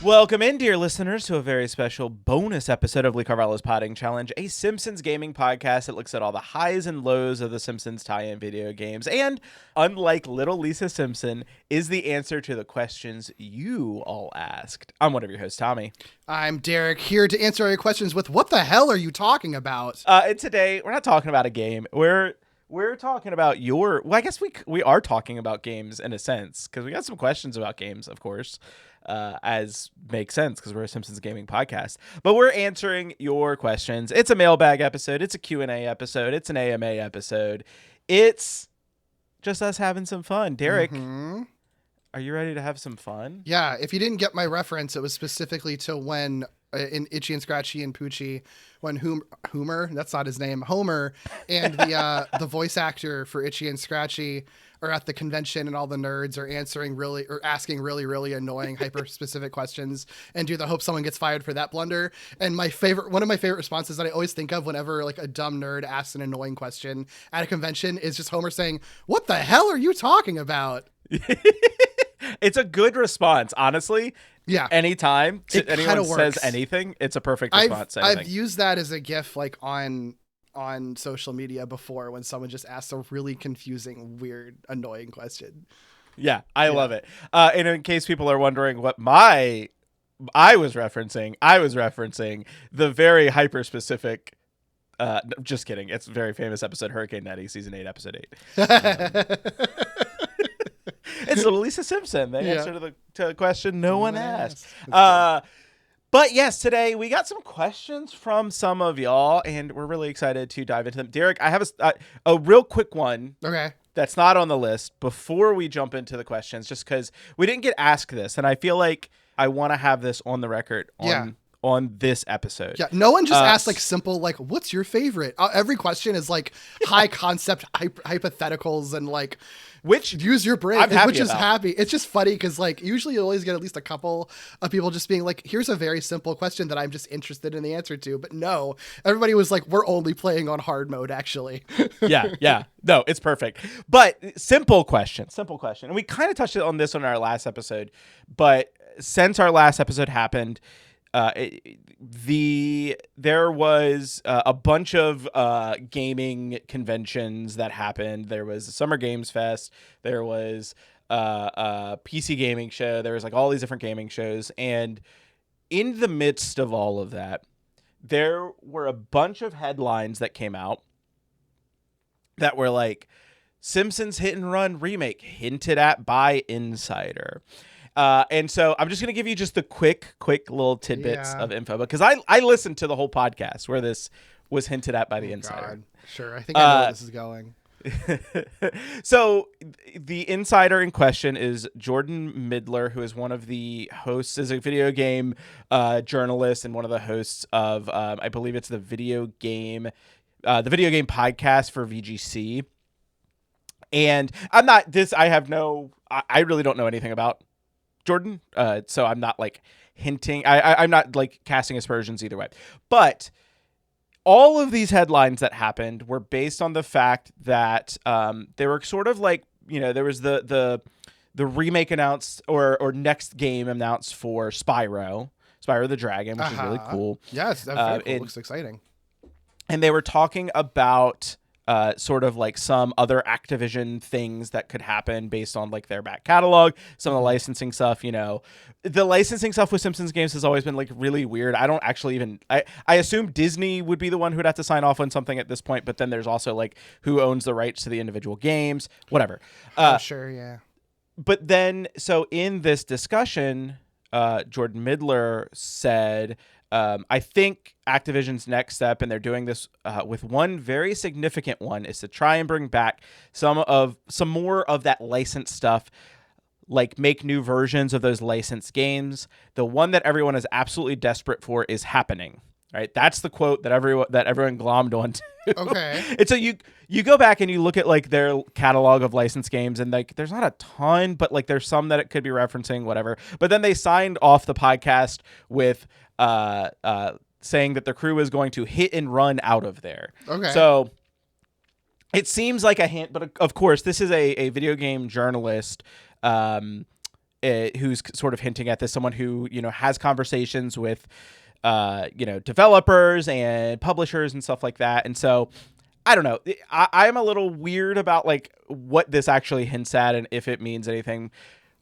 Welcome in, dear listeners, to a very special bonus episode of Lee Carvallo's Potting Challenge, a Simpsons gaming podcast that looks at all the highs and lows of the Simpsons tie-in video games, and, unlike little Lisa Simpson, is the answer to the questions you all asked. I'm one of your hosts, Tommy. I'm Derek, here to answer all your questions with, what the hell are you talking about? And today, we're not talking about a game. We're talking about well, I guess we are talking about games in a sense, because we got some questions about games, of course. As makes sense because we're a Simpsons gaming podcast, but we're answering your questions. It's a mailbag episode. It's a Q&A episode. It's an AMA episode. It's just us having some fun. Derek, Are you ready to have some fun? Yeah. If you didn't get my reference, it was specifically to when in Itchy and Scratchy and Poochie, when Homer, that's not his name, Homer, and the voice actor for Itchy and Scratchy are at the convention, and all the nerds are asking really annoying hyper specific questions, and do the hope someone gets fired for that blunder. And one of my favorite responses that I always think of whenever like a dumb nerd asks an annoying question at a convention is just Homer saying, "What the hell are you talking about?" It's a good response, honestly. Yeah. Anytime anyone says anything, it's a perfect response to anything. I've used that as a GIF like on social media before when someone just asks a really confusing, weird, annoying question. Yeah, I love it. And in case people are wondering what I was referencing the very hyper specific. Just kidding. It's a very famous episode, Hurricane Nettie, season 8, episode 8. It's little Lisa Simpson. They answer to the question no one asked. But yes, today we got some questions from some of y'all, and we're really excited to dive into them. Derek, I have a real quick one. Okay. That's not on the list before we jump into the questions, just because we didn't get asked this, and I feel like I want to have this on the record on this episode. Yeah, no one just asked like simple, like, what's your favorite? Every question is like high concept hypotheticals and like, which use your brain, which is happy. It's just funny because like usually you always get at least a couple of people just being like, here's a very simple question that I'm just interested in the answer to. But no, everybody was like, we're only playing on hard mode, actually. Yeah. No, it's perfect. But simple question. And we kind of touched on this on our last episode, but since our last episode happened, there was a bunch of gaming conventions that happened. There was the Summer Games Fest. There was a PC gaming show. There was like all these different gaming shows. And in the midst of all of that, there were a bunch of headlines that came out that were like, Simpsons Hit and Run remake hinted at by Insider. And so I'm just going to give you just the quick little tidbits of info, because I listened to the whole podcast where this was hinted at by the Insider. God. Sure. I think I know where this is going. So the Insider in question is Jordan Midler, who is one of the hosts, is a video game journalist and one of the hosts of, I believe it's the video game podcast for VGC. And I really don't know anything about Jordan, so I'm not like hinting. I'm not like casting aspersions either way. But all of these headlines that happened were based on the fact that they were sort of like, there was the remake announced or next game announced for Spyro the Dragon, which is really cool. Yes, that's very cool. It looks exciting. And they were talking about sort of like some other Activision things that could happen based on like their back catalog, some of the licensing stuff. The licensing stuff with Simpsons games has always been like really weird. I don't actually even, I assume Disney would be the one who'd have to sign off on something at this point, but then there's also like who owns the rights to the individual games, whatever. Sure. Yeah. But then, so in this discussion, Jordan Midler said, I think Activision's next step, and they're doing this with one very significant one, is to try and bring back some more of that licensed stuff, like make new versions of those licensed games. The one that everyone is absolutely desperate for is happening. Right, that's the quote that everyone glommed onto. Okay. And so you go back and you look at like their catalog of licensed games, and like there's not a ton, but like there's some that it could be referencing, whatever. But then they signed off the podcast with saying that the crew is going to hit and run out of there. Okay. So it seems like a hint, but of course this is a video game journalist who's sort of hinting at this, someone who, has conversations with, developers and publishers and stuff like that. And so I don't know. I'm a little weird about like what this actually hints at and if it means anything.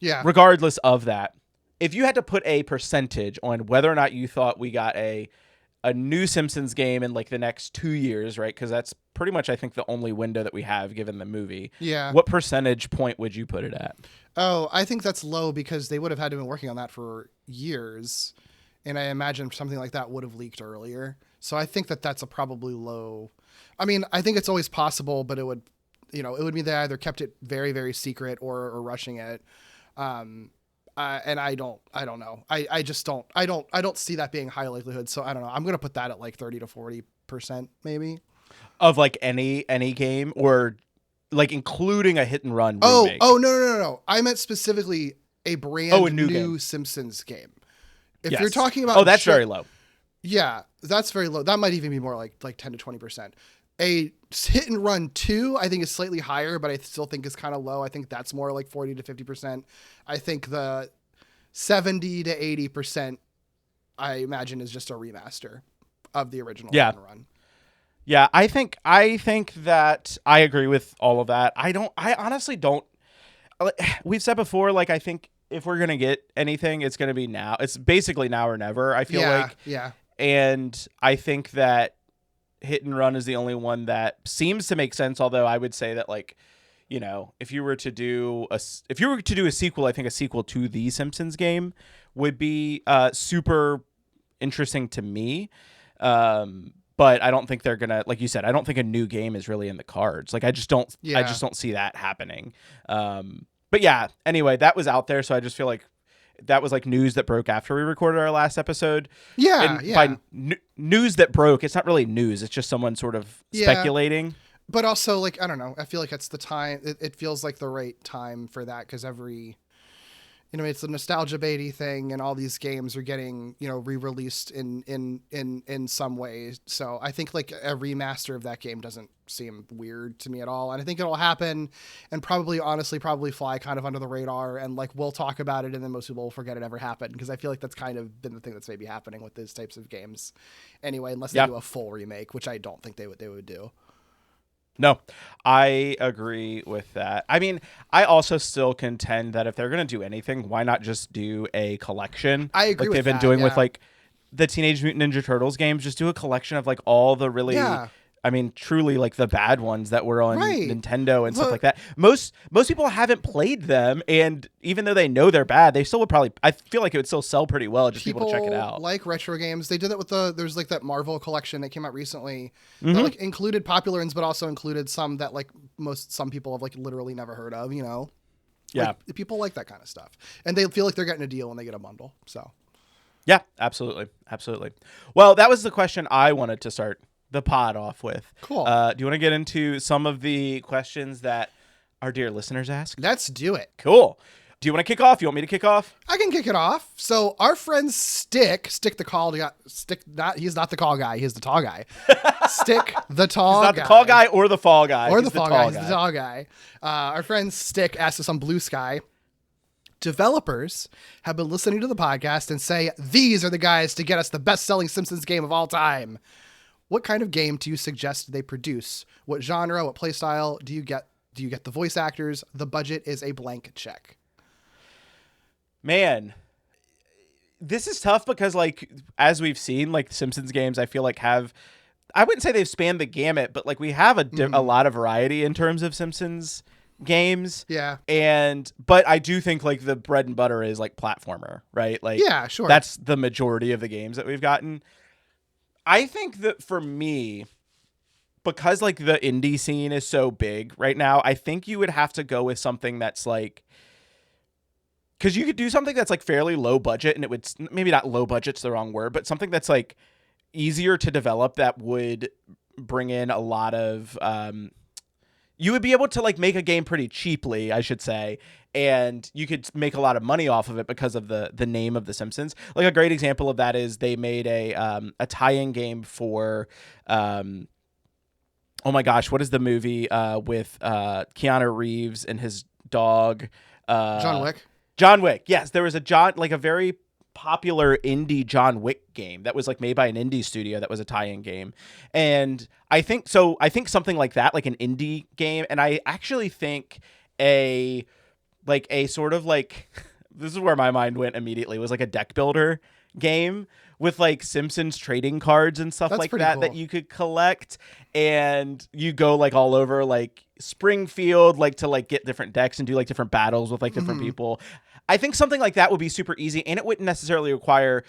Yeah. Regardless of that, if you had to put a percentage on whether or not you thought we got a new Simpsons game in like the next 2 years, right? Because that's pretty much, I think, the only window that we have given the movie. Yeah. What percentage point would you put it at? Oh, I think that's low because they would have had to have been working on that for years. And I imagine something like that would have leaked earlier. So I think that that's a probably low. I mean, I think it's always possible, but it would mean they either kept it very, very secret or rushing it. And I don't know. I just don't see that being high likelihood. So I don't know. I'm going to put that at like 30 to 40% maybe. Of like any game, or like including a hit and run remake? No. I meant specifically a brand new Simpsons game. If you're talking about that's very low. Yeah, that's very low. That might even be more like 10 to 20%. A hit and run 2, I think, is slightly higher, but I still think is kind of low. I think that's more like 40 to 50%. I think the 70 to 80%, I imagine, is just a remaster of the original hit and run. Yeah, I think that I agree with all of that. I honestly don't. We've said before, like, I think if we're gonna get anything, it's gonna be now. It's basically now or never, I feel like. Yeah. And I think that hit and run is the only one that seems to make sense. Although I would say that, like, if you were to do a sequel, I think a sequel to the Simpsons game would be super interesting to me. But I don't think they're gonna, like you said, I don't think a new game is really in the cards. Like, I just don't see that happening. But yeah, anyway, that was out there, so I just feel like that was like news that broke after we recorded our last episode. Yeah, and by news that broke, it's not really news. It's just someone sort of speculating. But also, like, I don't know. I feel like it's the time. It feels like the right time for that because it's a nostalgia baity thing, and all these games are getting, re-released in some ways. So I think like a remaster of that game doesn't seem weird to me at all. And I think it'll happen and probably fly kind of under the radar, and like we'll talk about it and then most people will forget it ever happened, because I feel like that's kind of been the thing that's maybe happening with these types of games anyway, unless they do a full remake, which I don't think they would do. No, I agree with that. I mean, I also still contend that if they're going to do anything, why not just do a collection? I agree with they've been doing with like the Teenage Mutant Ninja Turtles games. Just do a collection of like all the really, I mean, truly like the bad ones that were on Nintendo and stuff like that. Most people haven't played them, and even though they know they're bad, they still would probably. I feel like it would still sell pretty well. Just people to check it out. Like retro games, they did that with there's like that Marvel collection that came out recently that like included popular ones, but also included some that like some people have like literally never heard of. Yeah, like, people like that kind of stuff, and they feel like they're getting a deal when they get a bundle. So, yeah, absolutely. Well, that was the question I wanted to start the pod off with. Cool. Do you want to get into some of the questions that our dear listeners ask? Let's do it. Cool. Do you want to kick off? You want me to kick off? I can kick it off. So our friend Stick the call guy. He's not the call guy. He's the tall guy. Stick the tall guy. He's not the call guy or the fall guy. Or the fall guy. He's the tall guy. Our friend Stick asked us on Blue Sky. Developers have been listening to the podcast and say these are the guys to get us the best-selling Simpsons game of all time. What kind of game do you suggest they produce? What genre, what playstyle do you get? Do you get the voice actors? The budget is a blank check. Man, this is tough because, like, as we've seen, like, the Simpsons games, I feel like I wouldn't say they've spanned the gamut, but, like, we have a lot of variety in terms of Simpsons games. Yeah. But I do think, like, the bread and butter is, like, platformer, right? Like, yeah, sure. That's the majority of the games that we've gotten. I think that for me, because like the indie scene is so big right now, I think you would have to go with something that's like, because you could do something that's like fairly low budget, and it would maybe not low budget's the wrong word, but something that's like easier to develop that would bring in a lot of, you would be able to like make a game pretty cheaply, I should say, and you could make a lot of money off of it because of the name of The Simpsons. Like a great example of that is they made a tie-in game for, oh my gosh, what is the movie with Keanu Reeves and his dog? John Wick. John Wick. Yes, there was a very popular indie John Wick game that was like made by an indie studio that was a tie-in game. And I think something like that, like an indie game, and I actually think a a sort of like this is where my mind went immediately, was like a deck builder game with like Simpsons trading cards and stuff That's like pretty that cool. that you could collect, and you go like all over like Springfield like to like get different decks and do like different battles with like different people. I think something like that would be super easy, and it wouldn't necessarily require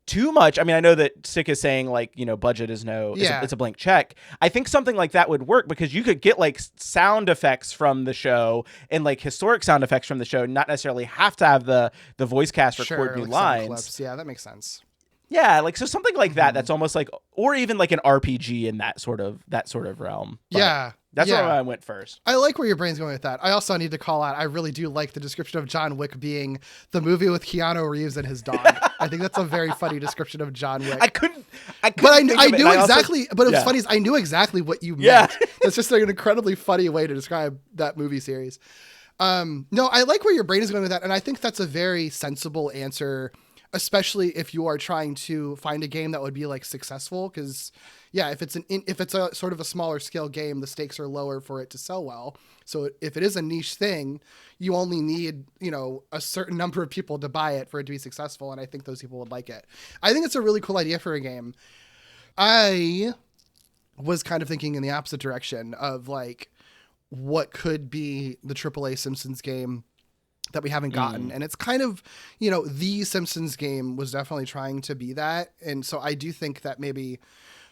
too much. I mean, I know that Sick is saying like, budget is it's a blank check. I think something like that would work because you could get like sound effects from the show and like historic sound effects from the show, not necessarily have to have the voice cast record new like lines. clips. Yeah, that makes sense. Yeah, like so something like that. That's almost like, or even like an RPG in that sort of realm. But that's where I went first. I like where your brain's going with that. I also need to call out, I really do like the description of John Wick being the movie with Keanu Reeves and his dog. I think that's a very funny description of John Wick. I couldn't but I knew exactly. Also, but it was funny is I knew exactly what you meant. It's just like an incredibly funny way to describe that movie series. No, I like where your brain is going with that, and I think that's a very sensible answer, especially if you are trying to find a game that would be like successful. Because if it's a sort of a smaller scale game, the stakes are lower for it to sell well. So if it is a niche thing, you only need, a certain number of people to buy it for it to be successful. And I think those people would like it. I think it's a really cool idea for a game. I was kind of thinking in the opposite direction of like what could be the AAA Simpsons game that we haven't gotten. And it's kind of, the Simpsons game was definitely trying to be that. And so I do think that maybe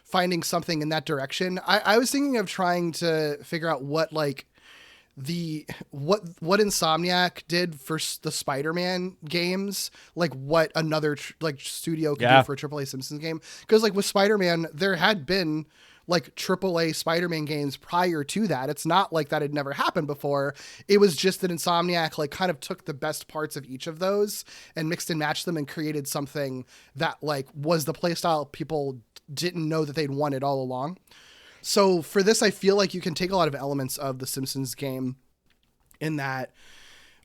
finding something in that direction, I was thinking of trying to figure out what like what Insomniac did for the Spider-Man games, like what another studio could do for a AAA Simpsons game. Cause like with Spider-Man, there had been like AAA Spider-Man games prior to that. It's not like that had never happened before. It was just that Insomniac like kind of took the best parts of each of those and mixed and matched them and created something that like was the playstyle people didn't know that they'd wanted all along. So for this, I feel like you can take a lot of elements of the Simpsons game in that,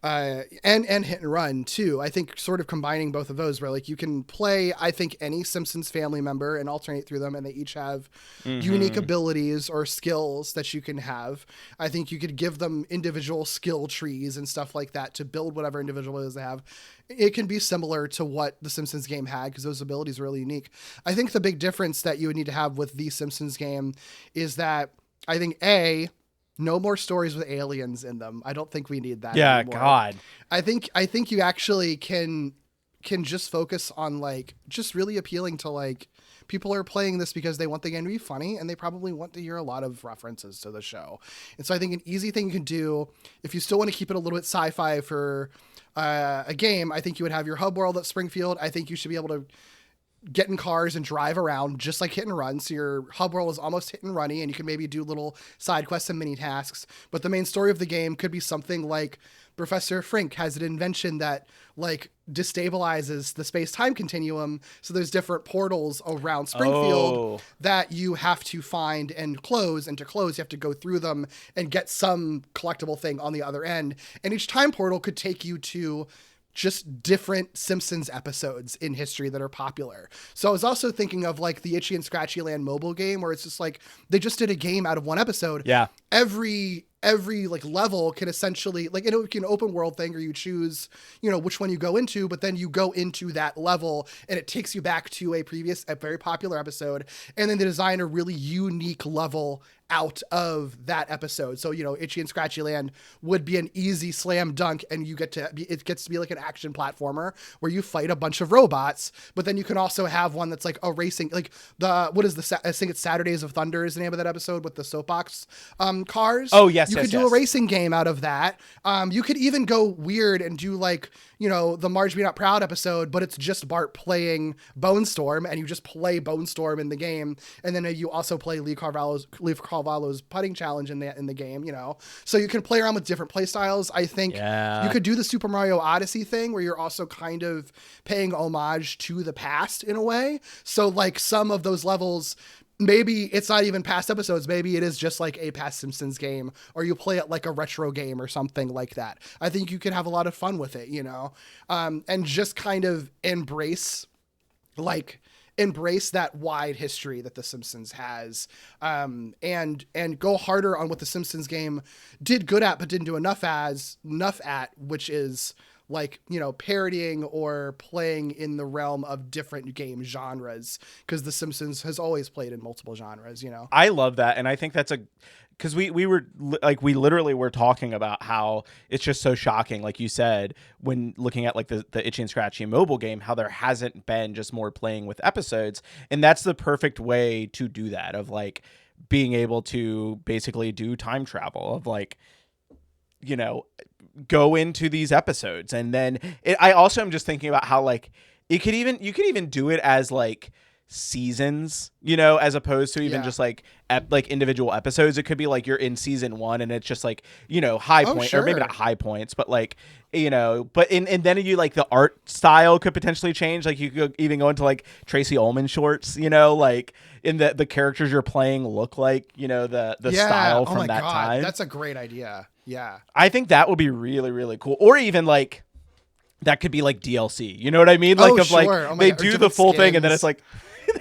and hit and run too. I think sort of combining both of those where like you can play, I think, any Simpsons family member and alternate through them, and they each have unique abilities or skills that you can have. I think you could give them individual skill trees and stuff like that to build whatever individual abilities they have. It can be similar to what the Simpsons game had because those abilities are really unique. I think the big difference that you would need to have with the Simpsons game is that I think no more stories with aliens in them. I don't think we need that anymore. God. I think you actually can just focus on like just really appealing to like people are playing this because they want the game to be funny and they probably want to hear a lot of references to the show. And so I think an easy thing you can do if you still want to keep it a little bit sci-fi for a game, I think you would have your hub world at Springfield. I think you should be able to get in cars and drive around just like hit and run. So your hub world is almost hit and runny and you can maybe do little side quests and mini tasks. But the main story of the game could be something like Professor Frink has an invention that like destabilizes the space-time continuum. So there's different portals around Springfield that you have to find and close. And to close, you have to go through them and get some collectible thing on the other end. And each time portal could take you to just different Simpsons episodes in history that are popular. So I was also thinking of like the Itchy and Scratchy Land mobile game where it's just like, they just did a game out of one episode. Yeah. Every like level can essentially like an open world thing, or you choose, which one you go into, but then you go into that level and it takes you back to a very popular episode. And then they design a really unique level out of that episode. So, Itchy and Scratchy Land would be an easy slam dunk, and it gets to be like an action platformer where you fight a bunch of robots, but then you can also have one that's like a racing, like I think it's Saturdays of Thunder is the name of that episode with the soapbox cars. Oh, yes. You could do a racing game out of that. You could even go weird and do like, the Marge Me Not Proud episode, but it's just Bart playing Bone Storm, and you just play Bone Storm in the game. And then you also play Lee Carvallo's putting challenge in the game, So you can play around with different play styles. I think you could do the Super Mario Odyssey thing where you're also kind of paying homage to the past in a way. So like some of those levels maybe it's not even past episodes. Maybe it is just like a past Simpsons game, or you play it like a retro game or something like that. I think you can have a lot of fun with it, and just kind of embrace that wide history that the Simpsons has, and go harder on what the Simpsons game did good at, but didn't do enough at, which is like, parodying or playing in the realm of different game genres, because the Simpsons has always played in multiple genres. I love that. And I think that's because we literally were talking about how it's just so shocking, like you said, when looking at like the Itchy and Scratchy mobile game, how there hasn't been just more playing with episodes. And that's the perfect way to do that, of like being able to basically do time travel, of like, go into these episodes. And then I also am just thinking about how like you could even do it as like seasons, as opposed to even just like like individual episodes. It could be like you're in season 1 and it's just like, high point, or maybe not high points, but like, but and then you like the art style could potentially change. Like you could even go into like Tracy Ullman shorts, like in the characters you're playing look like, the style from that time. That's a great idea. Yeah. I think that would be really, really cool. Or even like that could be like DLC. You know what I mean? Like like they do the full thing and then it's like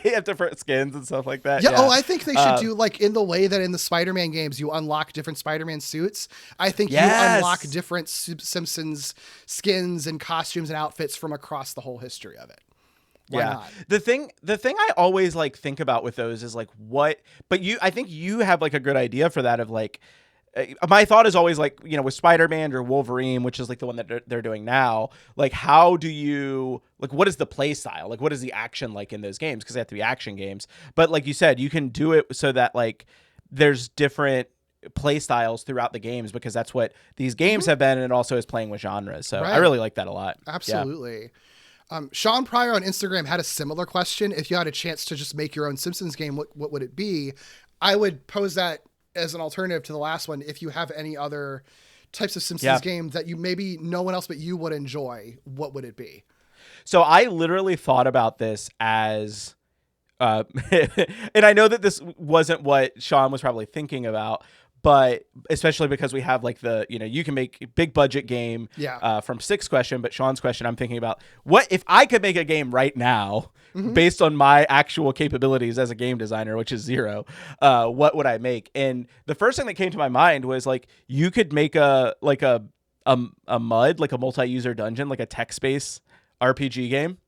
they have different skins and stuff like that. Yeah. Oh, I think they should do like in the way that in the Spider-Man games you unlock different Spider-Man suits. I think you unlock different Simpsons skins and costumes and outfits from across the whole history of it. Why not? The thing I always like think about with those is like I think you have like a good idea for that, of like, my thought is always like, with Spider-Man or Wolverine, which is like the one that they're doing now, like how do you, like, what is the play style? Like what is the action like in those games? Because they have to be action games. But like you said, you can do it so that like there's different play styles throughout the games, because that's what these games have been, and it also is playing with genres. So I really like that a lot. Absolutely. Yeah. Sean Pryor on Instagram had a similar question. If you had a chance to just make your own Simpsons game, what would it be? I would pose that as an alternative to the last one. If you have any other types of Simpsons game that you maybe no one else but you would enjoy, what would it be? So I literally thought about this as, and I know that this wasn't what Sean was probably thinking about, but especially because we have like you can make a big budget game from Six's question, but Sean's question, I'm thinking about what if I could make a game right now based on my actual capabilities as a game designer, which is 0. What would I make? And the first thing that came to my mind was like, you could make a MUD, like a multi-user dungeon, like a text-based RPG game.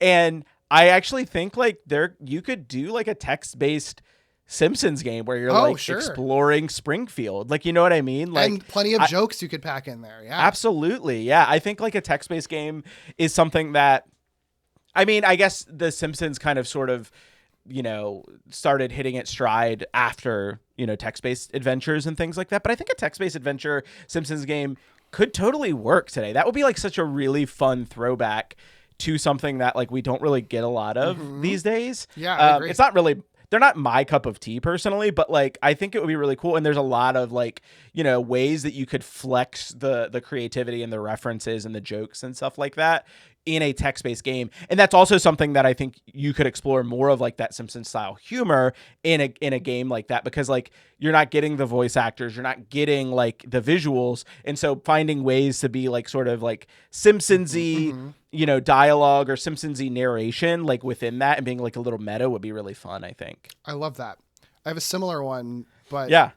And I actually think like you could do like a text-based Simpsons game where you're exploring Springfield, like, you know what I mean? Like, and plenty of jokes you could pack in there. Yeah, absolutely. Yeah. I think like a text-based game is something that, I mean, I guess the Simpsons kind of sort of, started hitting its stride after, text-based adventures and things like that. But I think a text-based adventure Simpsons game could totally work today. That would be like such a really fun throwback to something that like we don't really get a lot of these days. Yeah, I agree. It's not really, they're not my cup of tea personally, but like I think it would be really cool. And there's a lot of like, ways that you could flex the creativity and the references and the jokes and stuff like that in a text-based game. And that's also something that I think you could explore more of, like that Simpsons style humor in a game like that, because like you're not getting the voice actors, you're not getting like the visuals. And so finding ways to be like sort of like Simpsons-y, dialogue or Simpsons-y narration like within that and being like a little meta would be really fun, I think. I love that. I have a similar one, but a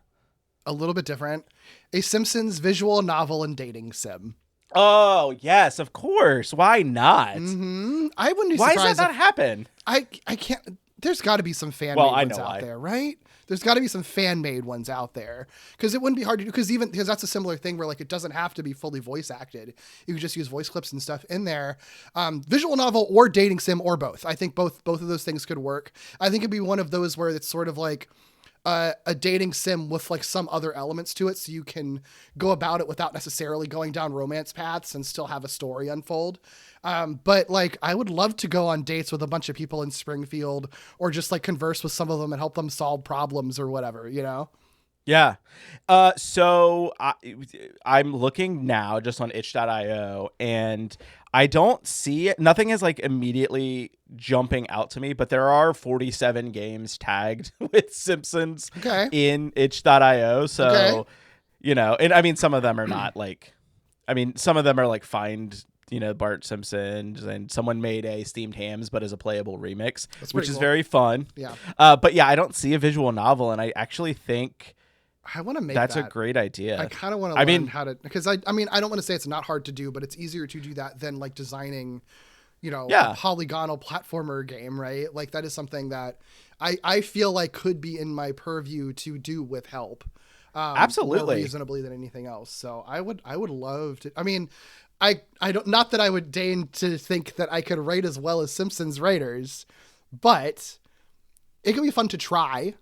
little bit different. A Simpsons visual novel and dating sim. Oh, yes, of course. Why not? I wouldn't be surprised. Why does that not happen? I can't. There's got to be some fan-made ones out there, right? There's got to be some fan-made ones out there, because it wouldn't be hard to do. Because that's a similar thing where like it doesn't have to be fully voice acted. You could just use voice clips and stuff in there. Visual novel or dating sim or both. I think both of those things could work. I think it'd be one of those where it's sort of like a dating sim with like some other elements to it, so you can go about it without necessarily going down romance paths and still have a story unfold. But like, I would love to go on dates with a bunch of people in Springfield, or just like converse with some of them and help them solve problems or whatever, Yeah. So I'm looking now just on itch.io, and I don't see it. Nothing is like immediately jumping out to me, but there are 47 games tagged with Simpsons Okay. in itch.io. Okay. So, and I mean, some of them are not like, I mean, some of them are like find, Bart Simpsons, and someone made a steamed hams, but as a playable remix, That's which pretty is cool. very fun. Yeah. But yeah, I don't see a visual novel, and I actually think I want to make that's a that. great I idea. kind of want to I learn mean, how to, because I mean, I don't want to say it's not hard to do, but it's easier to do that than like designing, a yeah, polygonal platformer game, right? Like that is something that I feel like could be in my purview to do with help, more absolutely. reasonably than anything else. So I would love to. I mean, I don't, not that I would deign to think that I could write as well as Simpsons writers, but it could be fun to try.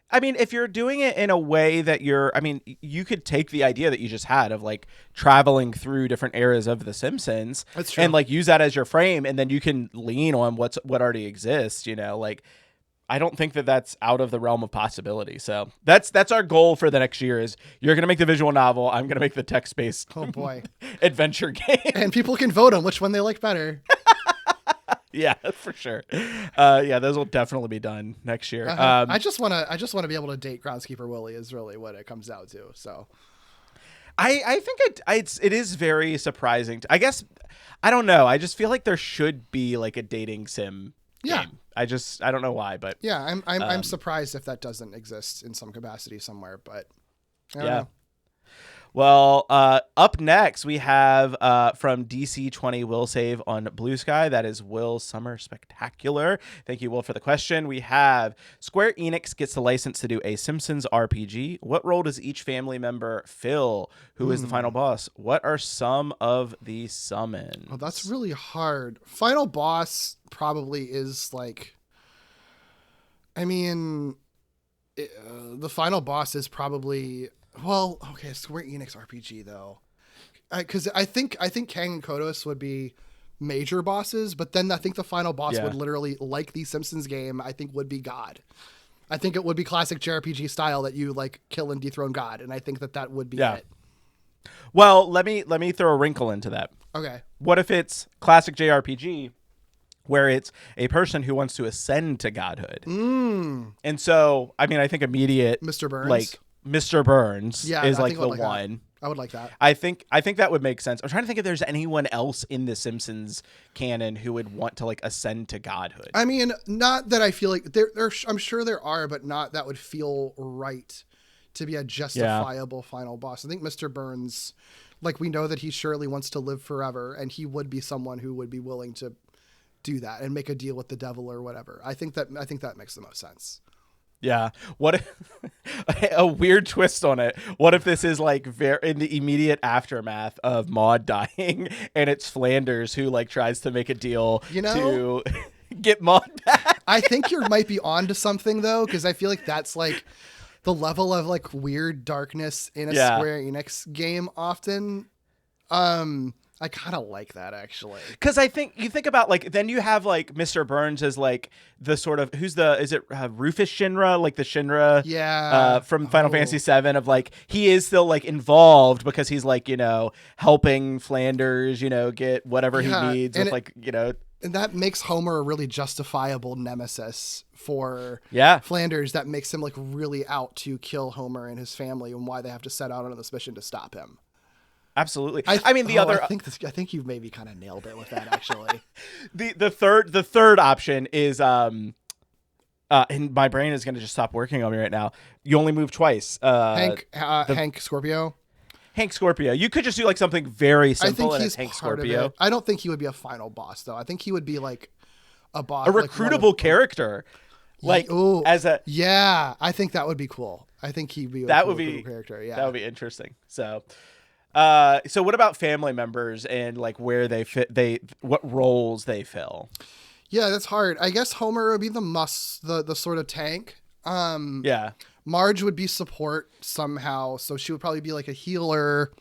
I mean, if you're doing it in a way that I mean, you could take the idea that you just had of like traveling through different eras of The Simpsons That's true. and like use that as your frame, and then you can lean on what already exists. Like I don't think that that's out of the realm of possibility. So that's our goal for the next year. Is you're gonna make the visual novel, I'm gonna make the text based Oh boy. adventure game. And people can vote on which one they like better. Yeah, for sure. Yeah, those will definitely be done next year. I just want to be able to date Groundskeeper Willie is really what it comes down to. So I think it is very surprising. I guess I don't know. I just feel like there should be like a dating sim yeah, game. I don't know why, but yeah, I'm surprised if that doesn't exist in some capacity somewhere, but I don't yeah. know. Well, up next we have from DC20 Will Save on Blue Sky. That is Will Summer Spectacular. Thank you, Will, for the question. We have Square Enix gets the license to do a Simpsons RPG. What role does each family member fill? Who is the final boss? What are some of the summons? Oh, that's really hard. Final boss probably is like, I mean, the final boss is probably, well, okay, Square Enix RPG though, because I think Kang and Kodos would be major bosses, but then I think the final boss Yeah. would literally, like the Simpsons game, I think would be God. I think it would be classic JRPG style that you like kill and dethrone God, and I think that would be Yeah. it. Well, let me throw a wrinkle into that. Okay. What if it's classic JRPG where it's a person who wants to ascend to godhood? And so, I mean, I think immediate Mr. Burns? like Mr. Burns Yeah, is I like think I the would like that. one. I would like that. I think that would make sense. I'm trying to think if there's anyone else in the Simpsons canon who would want to like ascend to godhood. I mean, not that I feel like I'm sure there are, but not that would feel right to be a justifiable final boss. I think Mr. Burns, like we know that he surely wants to live forever, and he would be someone who would be willing to do that and make a deal with the devil or whatever. I think that makes the most sense. Yeah. What if, a weird twist on it? What if this is like very in the immediate aftermath of Maud dying, and it's Flanders who like tries to make a deal to get Maud back? I think you might be onto something though, because I feel like that's like the level of like weird darkness in a Square Enix game often. I kind of like that actually. Because I think you think about like then you have like Mr. Burns as like the sort of is it Rufus Shinra, like the Shinra from Final Fantasy VII, of like he is still like involved because he's like helping Flanders get whatever he needs with and that makes Homer a really justifiable nemesis for Flanders. That makes him like really out to kill Homer and his family, and why they have to set out on this mission to stop him. Absolutely. I mean, I think you've maybe kind of nailed it with that actually. the third option is and my brain is going to just stop working on me right now. You only move twice. Hank Scorpio. Hank Scorpio. You could just do like something very simple. I think he's Hank part Scorpio. of it. I don't think he would be a final boss though. I think he would be like a boss, a recruitable character. Like as a I think that would be cool. I think he'd be a cool character. Yeah, that would be interesting. So what about family members and like where they fit? What roles they fill? Yeah, that's hard. I guess Homer would be the sort of tank. Marge would be support somehow, so she would probably be like a healer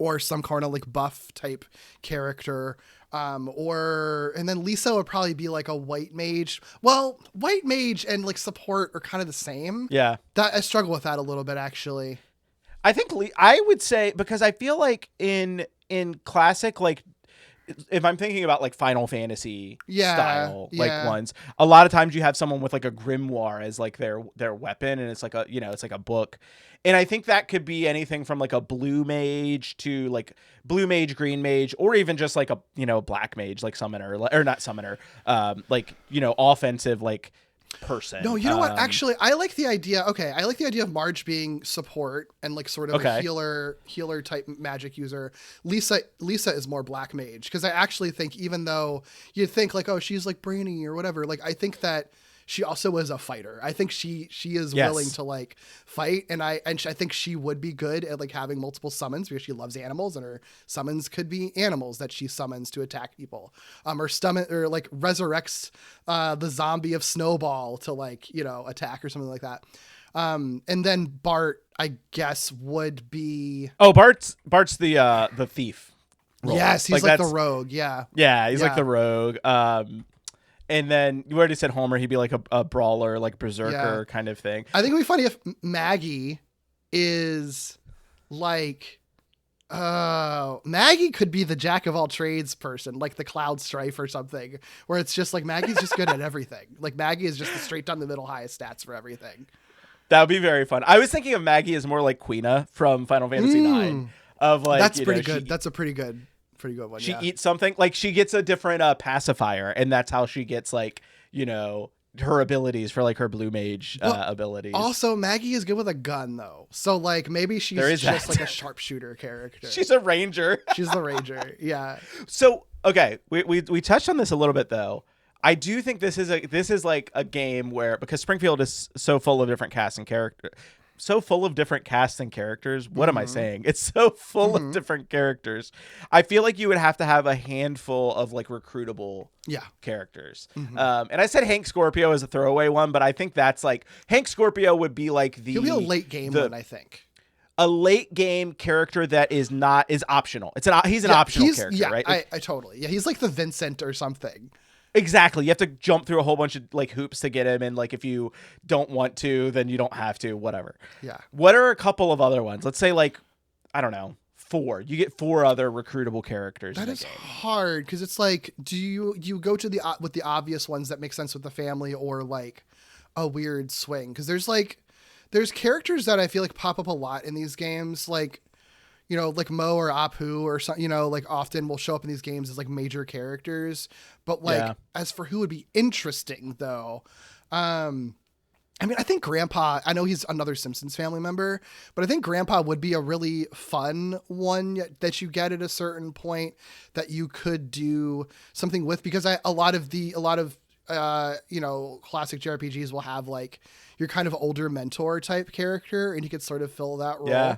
or some kind of like buff type character. And then Lisa would probably be like a white mage. Well, white mage and like support are kind of the same. Yeah. That I struggle with that a little bit, actually. I think I would say, because I feel like in classic, like, if I'm thinking about like Final Fantasy style like ones, a lot of times you have someone with like a grimoire as like their weapon, and it's like a, it's like a book. And I think that could be anything from like a blue mage to like blue mage, green mage, or even just like a, black mage, like summoner, or not summoner, like, offensive like person. No, you know what? Actually, I like the idea. Okay, I like the idea of Marge being support and like sort of a healer type magic user. Lisa is more black mage, because I actually think, even though you'd think like, oh, she's like brainy or whatever, like I think that she also is a fighter. I think she is willing to like fight, and I think she would be good at like having multiple summons, because she loves animals, and her summons could be animals that she summons to attack people, or like resurrects the zombie of Snowball to like, attack or something like that. And then Bart, I guess, would be Bart's the thief role. Yes, he's like the rogue. Yeah, he's like the rogue. And then you already said Homer. He'd be like a brawler, like berserker kind of thing. I think it'd be funny if Maggie is like, Maggie could be the jack of all trades person, like the Cloud Strife or something, where it's just like Maggie's just good at everything. Like Maggie is just the straight down the middle highest stats for everything. That would be very fun. I was thinking of Maggie as more like Queena from Final Fantasy IX. Of like, that's pretty good. That's a pretty good one. She eats something, like she gets a different pacifier, and that's how she gets like, her abilities for like her blue mage abilities. Also, Maggie is good with a gun though, so like maybe she's just like a sharpshooter character. She's a ranger. She's the ranger. Yeah. So okay, we touched on this a little bit though. I do think this is like a game where, because Springfield is so full of different casts and characters. So full of different casts and characters. What am I saying? It's so full of different characters. I feel like you would have to have a handful of like recruitable characters. And I said Hank Scorpio as a throwaway one, but I think that's like, Hank Scorpio would be like he'll be a late game one, I think. A late game character that is optional. He's an optional character, right? I totally. Yeah, he's like the Vincent or something. Exactly. You have to jump through a whole bunch of like hoops to get him, and like if you don't want to, then you don't have to, whatever. Yeah. What are a couple of other ones? Let's say like, I don't know, 4. You get 4 other recruitable characters. That is hard, because it's like, do you go to with the obvious ones that make sense with the family, or like a weird swing? Because there's characters that I feel like pop up a lot in these games, like, like Mo or Apu or something, like often will show up in these games as like major characters. But like, as for who would be interesting though, I mean, I think Grandpa, I know he's another Simpsons family member, but I think Grandpa would be a really fun one that you get at a certain point that you could do something with, because a lot of classic JRPGs will have like your kind of older mentor type character, and you could sort of fill that role. Yeah.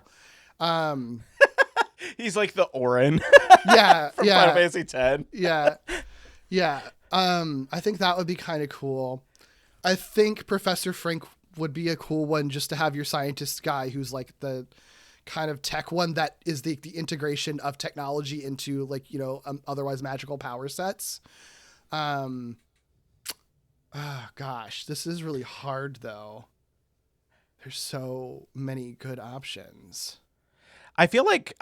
He's like the Orin. Yeah. From Final Fantasy X. Yeah. Yeah. I think that would be kind of cool. I think Professor Frank would be a cool one, just to have your scientist guy who's like the kind of tech one that is the integration of technology into like, otherwise magical power sets. Oh gosh, this is really hard though. There's so many good options. I feel like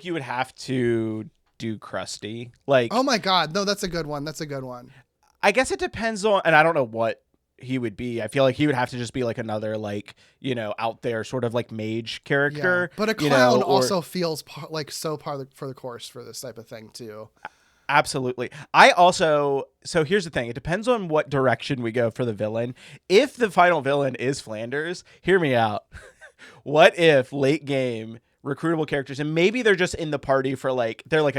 you would have to do Krusty. Like, oh my God, no, that's a good one. I guess it depends on, and I don't know what he would be. I feel like he would have to just be like another like, out there sort of like mage character. Yeah. But a clown also feels like so par for the course for this type of thing too. Absolutely. So here's the thing. It depends on what direction we go for the villain. If the final villain is Flanders, hear me out. What if late game recruitable characters, and maybe they're just in the party for like, they're like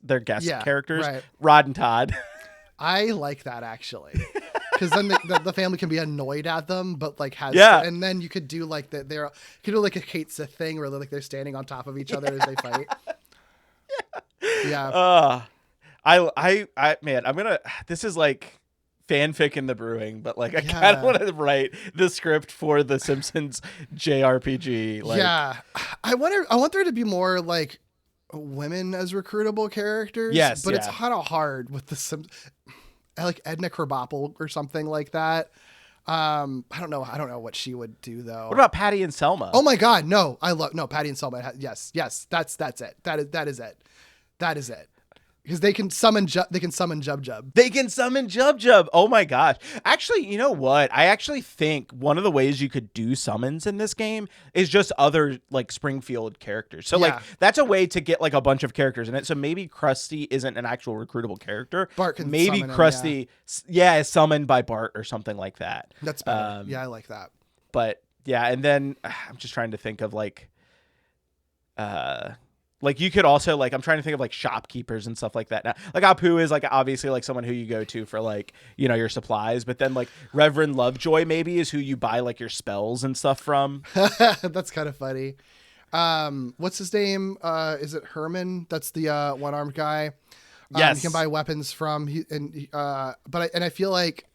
they're guest characters, right. Rod and Todd. I like that actually, because then the family can be annoyed at them, but like and then you could do like you could do like a Kate Sith thing where they're standing on top of each other as they fight. Yeah. Man, this is like fanfic in the brewing, but like I kind of want to write the script for the Simpsons JRPG. Like, I want there to be more like women as recruitable characters. Yes, But it's yeah. kind of hard with like Edna Krabappel or something like that. I don't know what she would do though. What about Patty and Selma? Oh my God, no! No, Patty and Selma. Yes, that's it. That is it. That is it. Because they can summon Jub Jub. They can summon Jub Jub. Oh my gosh. Actually, you know what? I actually think one of the ways you could do summons in this game is just other like Springfield characters. So like that's a way to get like a bunch of characters in it. So maybe Krusty isn't an actual recruitable character. Bart can maybe summon Krusty is summoned by Bart or something like that. That's better. Yeah, I like that. But yeah, and then I'm just trying to think of like you could also like I'm trying to think of like shopkeepers and stuff like that now. Like Apu is like obviously like someone who you go to for like, you know, your supplies, but then like Reverend Lovejoy maybe is who you buy like your spells and stuff from. That's kind of funny. What's his name? Is it Herman? That's the one-armed guy. Yes. You can buy weapons from I feel like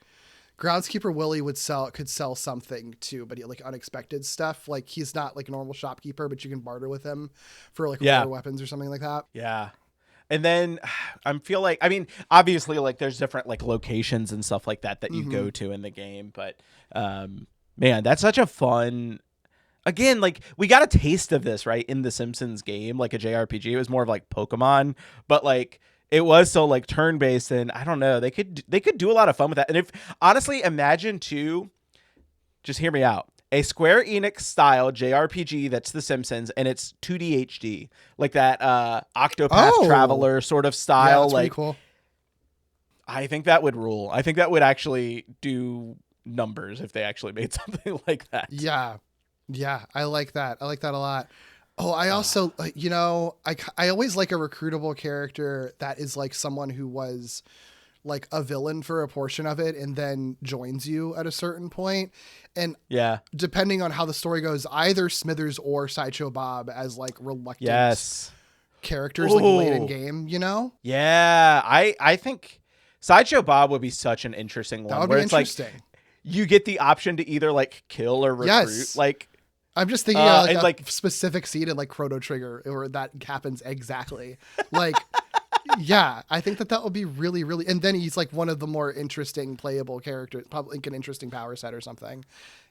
Groundskeeper Willie could sell something too, but he like unexpected stuff. Like he's not like a normal shopkeeper, but you can barter with him for like rare weapons or something like that. Yeah. And then I mean, obviously like there's different like locations and stuff like that you go to in the game, but man, that's such a fun. Again, like we got a taste of this, right, in the Simpsons game, like a JRPG. It was more of like Pokemon, but like it was so like turn-based, and I don't know, they could do a lot of fun with that. And if honestly, imagine too, just hear me out, a Square Enix style JRPG that's the Simpsons and it's 2D HD, like that Octopath Traveler sort of style. Yeah, that's like pretty cool. I think that would rule. I think that would actually do numbers if they actually made something like that. Yeah, I like that. I like that a lot. Oh, I also, you know, I always like a recruitable character that is like someone who was like a villain for a portion of it and then joins you at a certain point. And depending on how the story goes, either Smithers or Sideshow Bob as like reluctant characters like late in game, you know? Yeah, I think Sideshow Bob would be such an interesting one. That would where be it's interesting. Like, you get the option to either like kill or recruit. Yes. Like I'm just thinking of like a specific scene in like Chrono Trigger where that happens exactly. Like, yeah, I think that would be really, really, and then he's like one of the more interesting playable characters, probably like an interesting power set or something.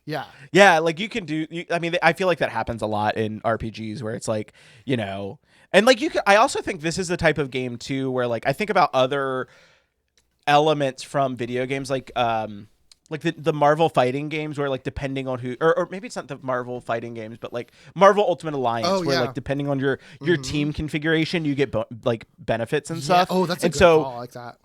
Yeah. Yeah. Like you can do, I mean, I feel like that happens a lot in RPGs where it's like, you know, and like I also think this is the type of game too, where like, I think about other elements from video games, like the Marvel fighting games where like depending on who or maybe it's not the Marvel fighting games, but like Marvel Ultimate Alliance where like depending on your team configuration you get like benefits and stuff. Oh, that's a good call. I like that.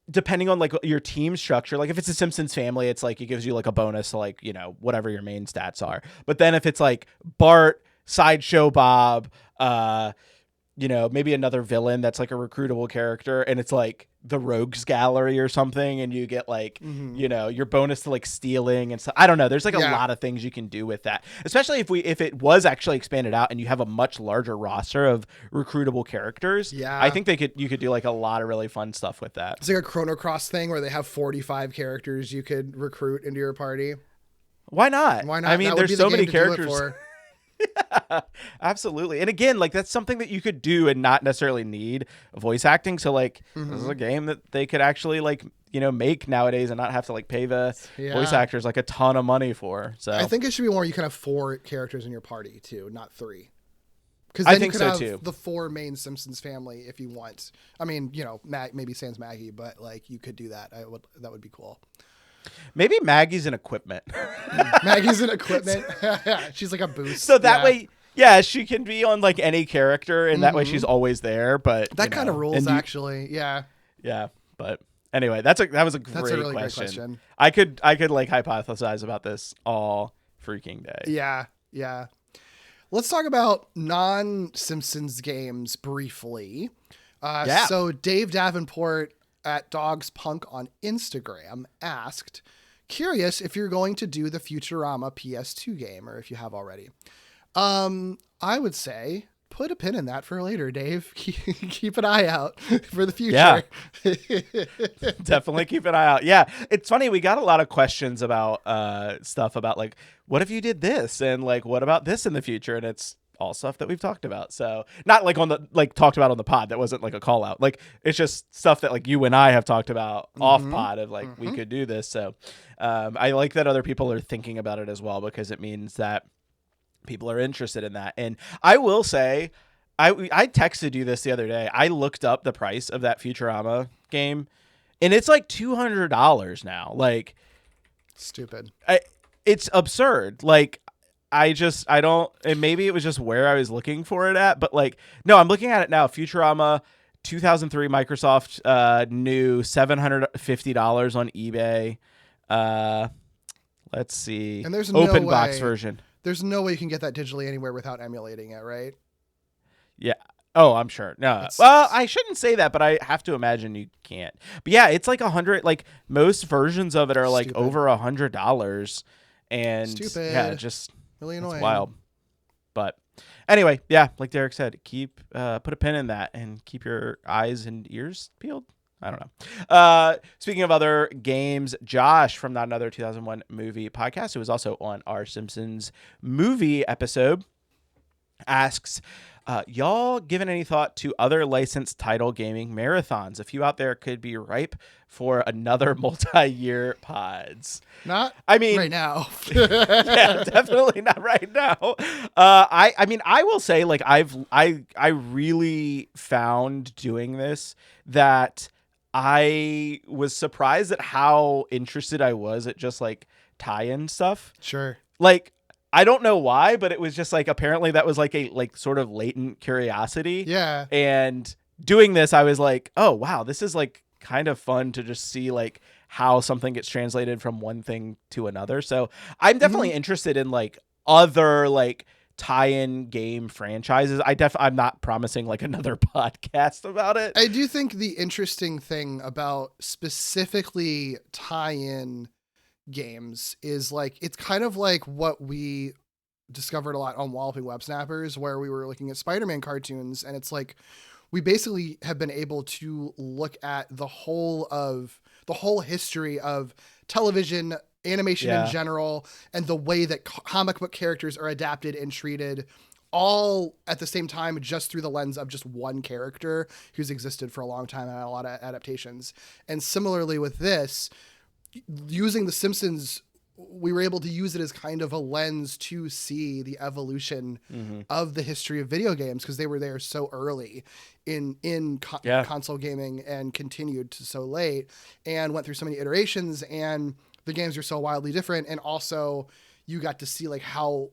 Depending on like your team structure, like if it's a Simpsons family, it's like it gives you like a bonus to like, you know, whatever your main stats are. But then if it's like Bart, Sideshow Bob, you know, maybe another villain that's like a recruitable character and it's like the Rogues Gallery or something and you get like, you know, your bonus to like stealing and stuff. I don't know. There's like a lot of things you can do with that, especially if it was actually expanded out and you have a much larger roster of recruitable characters. Yeah. I think you could do like a lot of really fun stuff with that. It's like a Chrono Cross thing where they have 45 characters you could recruit into your party. Why not? I mean, there's so many characters. Yeah, absolutely. And again, like that's something that you could do and not necessarily need voice acting. So like this is a game that they could actually like, you know, make nowadays and not have to like pay the voice actors like a ton of money for. So I think it should be more you can have 4 characters in your party too, not 3. Because then I think you could so have too. the 4 main Simpsons family if you want. I mean, you know, maybe sans Maggie, but like you could do that. That would be cool. Maybe Maggie's an equipment. Maggie's an equipment. She's like a boost. So that way, she can be on like any character, and that way she's always there. But that kind of rules, actually. Yeah. Yeah, but anyway, that was a great really question. Great question. I could like hypothesize about this all freaking day. Yeah. Let's talk about non-Simpsons games briefly. So Dave Davenport at Dogs Punk on Instagram asked, curious if you're going to do the Futurama PS2 game or if you have already. I would say put a pin in that for later, Dave. Keep an eye out for the future. Yeah. Definitely keep an eye out. Yeah. It's funny. We got a lot of questions about stuff about like, what if you did this? And like, what about this in the future? And it's all stuff that we've talked about. So not like talked about on the pod. That wasn't like a call out. Like it's just stuff that like you and I have talked about off pod of like we could do this. So I like that other people are thinking about it as well, because it means that people are interested in that. And I will say, I texted you this the other day. I looked up the price of that Futurama game, and it's like $200 now. Like, stupid. It's absurd. Like, I don't, and maybe it was just where I was looking for it at, but like, no, I'm looking at it now. Futurama 2003 Microsoft, new $750 on eBay. Let's see. And there's open no box way, version. There's no way you can get that digitally anywhere without emulating it, right? Yeah. Oh, I'm sure. No. Well, I shouldn't say that, but I have to imagine you can't. But yeah, it's like 100. Like most versions of it are like over $100, and yeah, just really annoying. It's wild. But anyway, yeah, like Derek said, put a pin in that and keep your eyes and ears peeled. I don't know. Speaking of other games, Josh from Not Another 2001 Movie Podcast, who was also on our Simpsons movie episode, asks, y'all given any thought to other licensed title gaming marathons? A few out there could be ripe for another multi-year pods. I mean, right now. Yeah, definitely not right now. I mean, I will say, like, I really found doing this that I was surprised at how interested I was at just like tie-in stuff. Sure. Like, I don't know why, but it was just like, apparently that was like a like sort of latent curiosity. Yeah. And doing this, I was like, oh wow, this is like kind of fun to just see like how something gets translated from one thing to another. So I'm definitely interested in like other like tie-in game franchises. I'm not promising like another podcast about it. I do think the interesting thing about specifically tie-in games is like, it's kind of like what we discovered a lot on Walloping Websnappers, where we were looking at Spider-Man cartoons, and it's like we basically have been able to look at the whole history of television, animation in general, and the way that comic book characters are adapted and treated all at the same time, just through the lens of just one character who's existed for a long time and had a lot of adaptations. And similarly with this, using The Simpsons, we were able to use it as kind of a lens to see the evolution of the history of video games, because they were there so early in console gaming and continued to so late and went through so many iterations, and the games are so wildly different. And also you got to see like how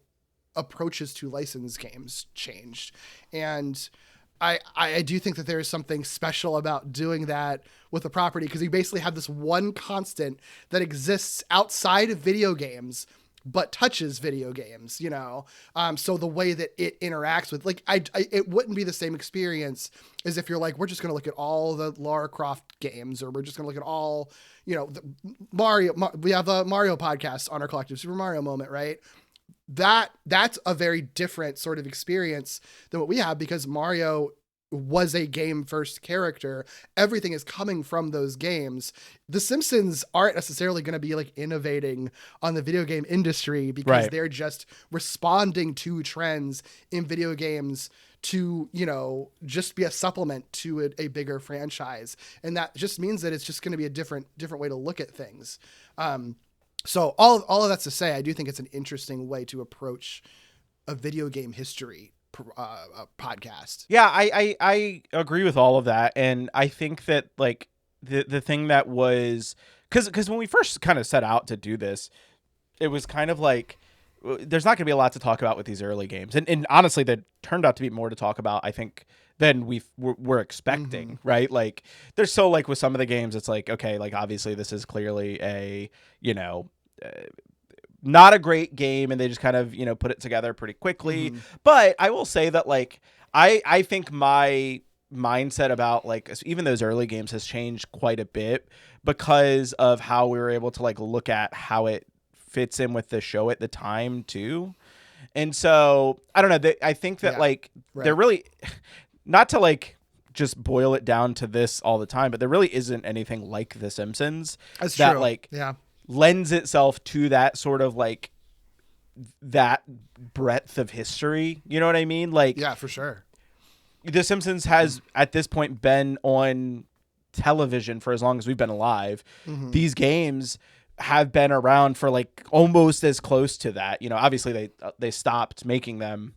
approaches to licensed games changed. And I do think that there is something special about doing that with a property, because you basically have this one constant that exists outside of video games but touches video games, you know? So the way that it interacts with, like, it wouldn't be the same experience as if you're like, we're just going to look at all the Lara Croft games, or we're just going to look at all, you know, we have the Mario podcast on our Collective Super Mario Moment, right? That's a very different sort of experience than what we have, because Mario was a game first character. Everything is coming from those games. The Simpsons aren't necessarily going to be like innovating on the video game industry, because they're just responding to trends in video games to, you know, just be a supplement to a bigger franchise. And that just means that it's just going to be a different way to look at things. So all of that's to say, I do think it's an interesting way to approach a video game history podcast. Yeah, I agree with all of that. And I think that like the thing that was, because when we first kind of set out to do this, it was kind of like, there's not going to be a lot to talk about with these early games. And honestly, there turned out to be more to talk about, I think, than we're expecting, right? Like, there's so, like, with some of the games, it's like, okay, like, obviously this is clearly a, you know, not a great game, and they just kind of, you know, put it together pretty quickly. But I will say that, like, I think my mindset about, like, even those early games has changed quite a bit because of how we were able to, like, look at how it fits in with the show at the time too. And so I don't know, I think that they're really, not to like just boil it down to this all the time, but there really isn't anything like The Simpsons that lends itself to that sort of like that breadth of history. You know what I mean? Like, Yeah, for sure. The Simpsons has at this point been on television for as long as we've been alive. These games have been around for like almost as close to that. You know, obviously they stopped making them,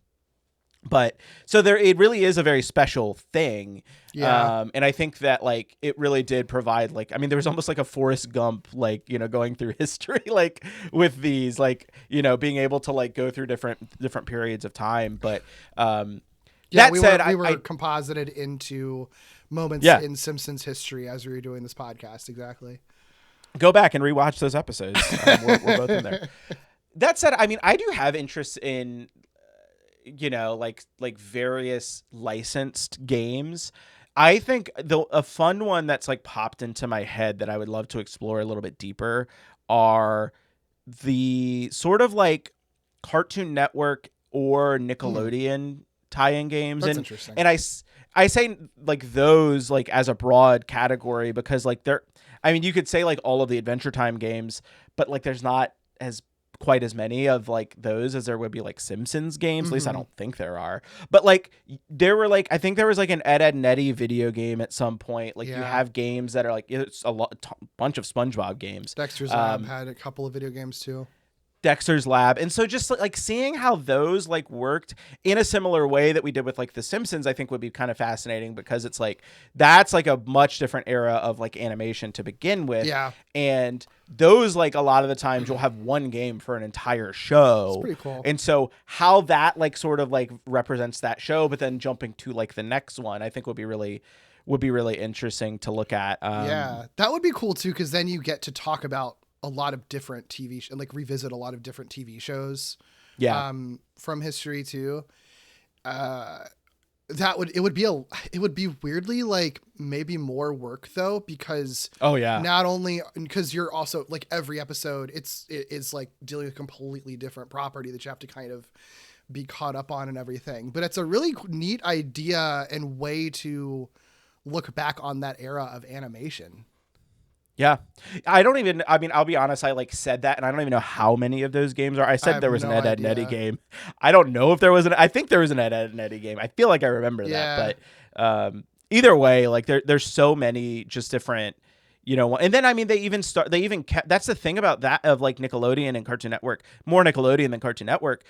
but so it really is a very special thing. Yeah. And I think that like it really did provide like, I mean, there was almost like a Forrest Gump, like, you know, going through history, like with these, like, you know, being able to like go through different periods of time. But, Yeah, that said, we were composited into moments Yeah. in Simpsons history as we were doing this podcast. Exactly. Go back and rewatch those episodes. We're both in there. That said, I mean, I do have interest in, you know, like various licensed games. I think a fun one that's like popped into my head that I would love to explore a little bit deeper are the sort of like Cartoon Network or Nickelodeon tie-in games. That's interesting. And I say like those like as a broad category because like I mean, you could say like all of the Adventure Time games, but like there's not as quite as many of like those as there would be like Simpsons games. At least I don't think there are. But like there were like, I think there was like an Ed and Eddie video game at some point. Like you have games that are like, it's a bunch of SpongeBob games. Dexter's Lab had a couple of video games too. Dexter's Lab. And so just like seeing how those like worked in a similar way that we did with like The Simpsons, I think would be kind of fascinating because it's like, that's like a much different era of like animation to begin with. Yeah. And those, like a lot of the times you'll have one game for an entire show. It's pretty cool. And so how that like sort of like represents that show, but then jumping to like the next one, I think would be really interesting to look at. Yeah, that would be cool too. Cause then you get to talk about a lot of different and like revisit a lot of different TV shows. Yeah. From history too. It would be weirdly like maybe more work though, because not only because you're also like every episode it's like dealing with a completely different property that you have to kind of be caught up on and everything. But it's a really neat idea and way to look back on that era of animation. Yeah. I mean, I'll be honest. I like said that and I don't even know how many of those games are. I said there was an Ed and Eddie game. I don't know if there was I think there was an Ed and Eddie game. I feel like I remember that, but either way, like there's so many just different, you know, and then, I mean, they even kept, that's the thing about that of like Nickelodeon and Cartoon Network, more Nickelodeon than Cartoon Network.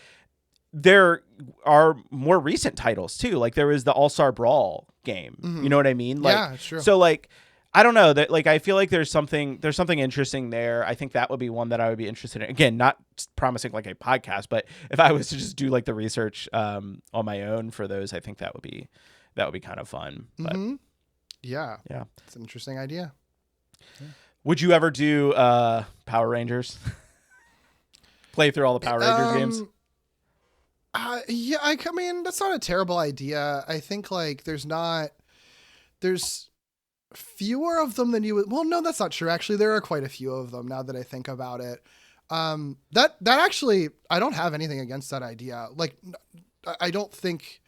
There are more recent titles too. Like there was the All-Star Brawl game. You know what I mean? Like, yeah, sure. So like, I don't know that, like, I feel like there's something interesting there. I think that would be one that I would be interested in. Again, not promising like a podcast, but if I was to just do like the research on my own for those, I think that would be kind of fun. But yeah, it's an interesting idea. Yeah. Would you ever do Power Rangers? Play through all the Power Rangers games? Yeah, I mean, that's not a terrible idea. I think like there's fewer of them than you would. Well, no, that's not true. Actually, there are quite a few of them now that I think about it. That actually, I don't have anything against that idea. Like, I don't think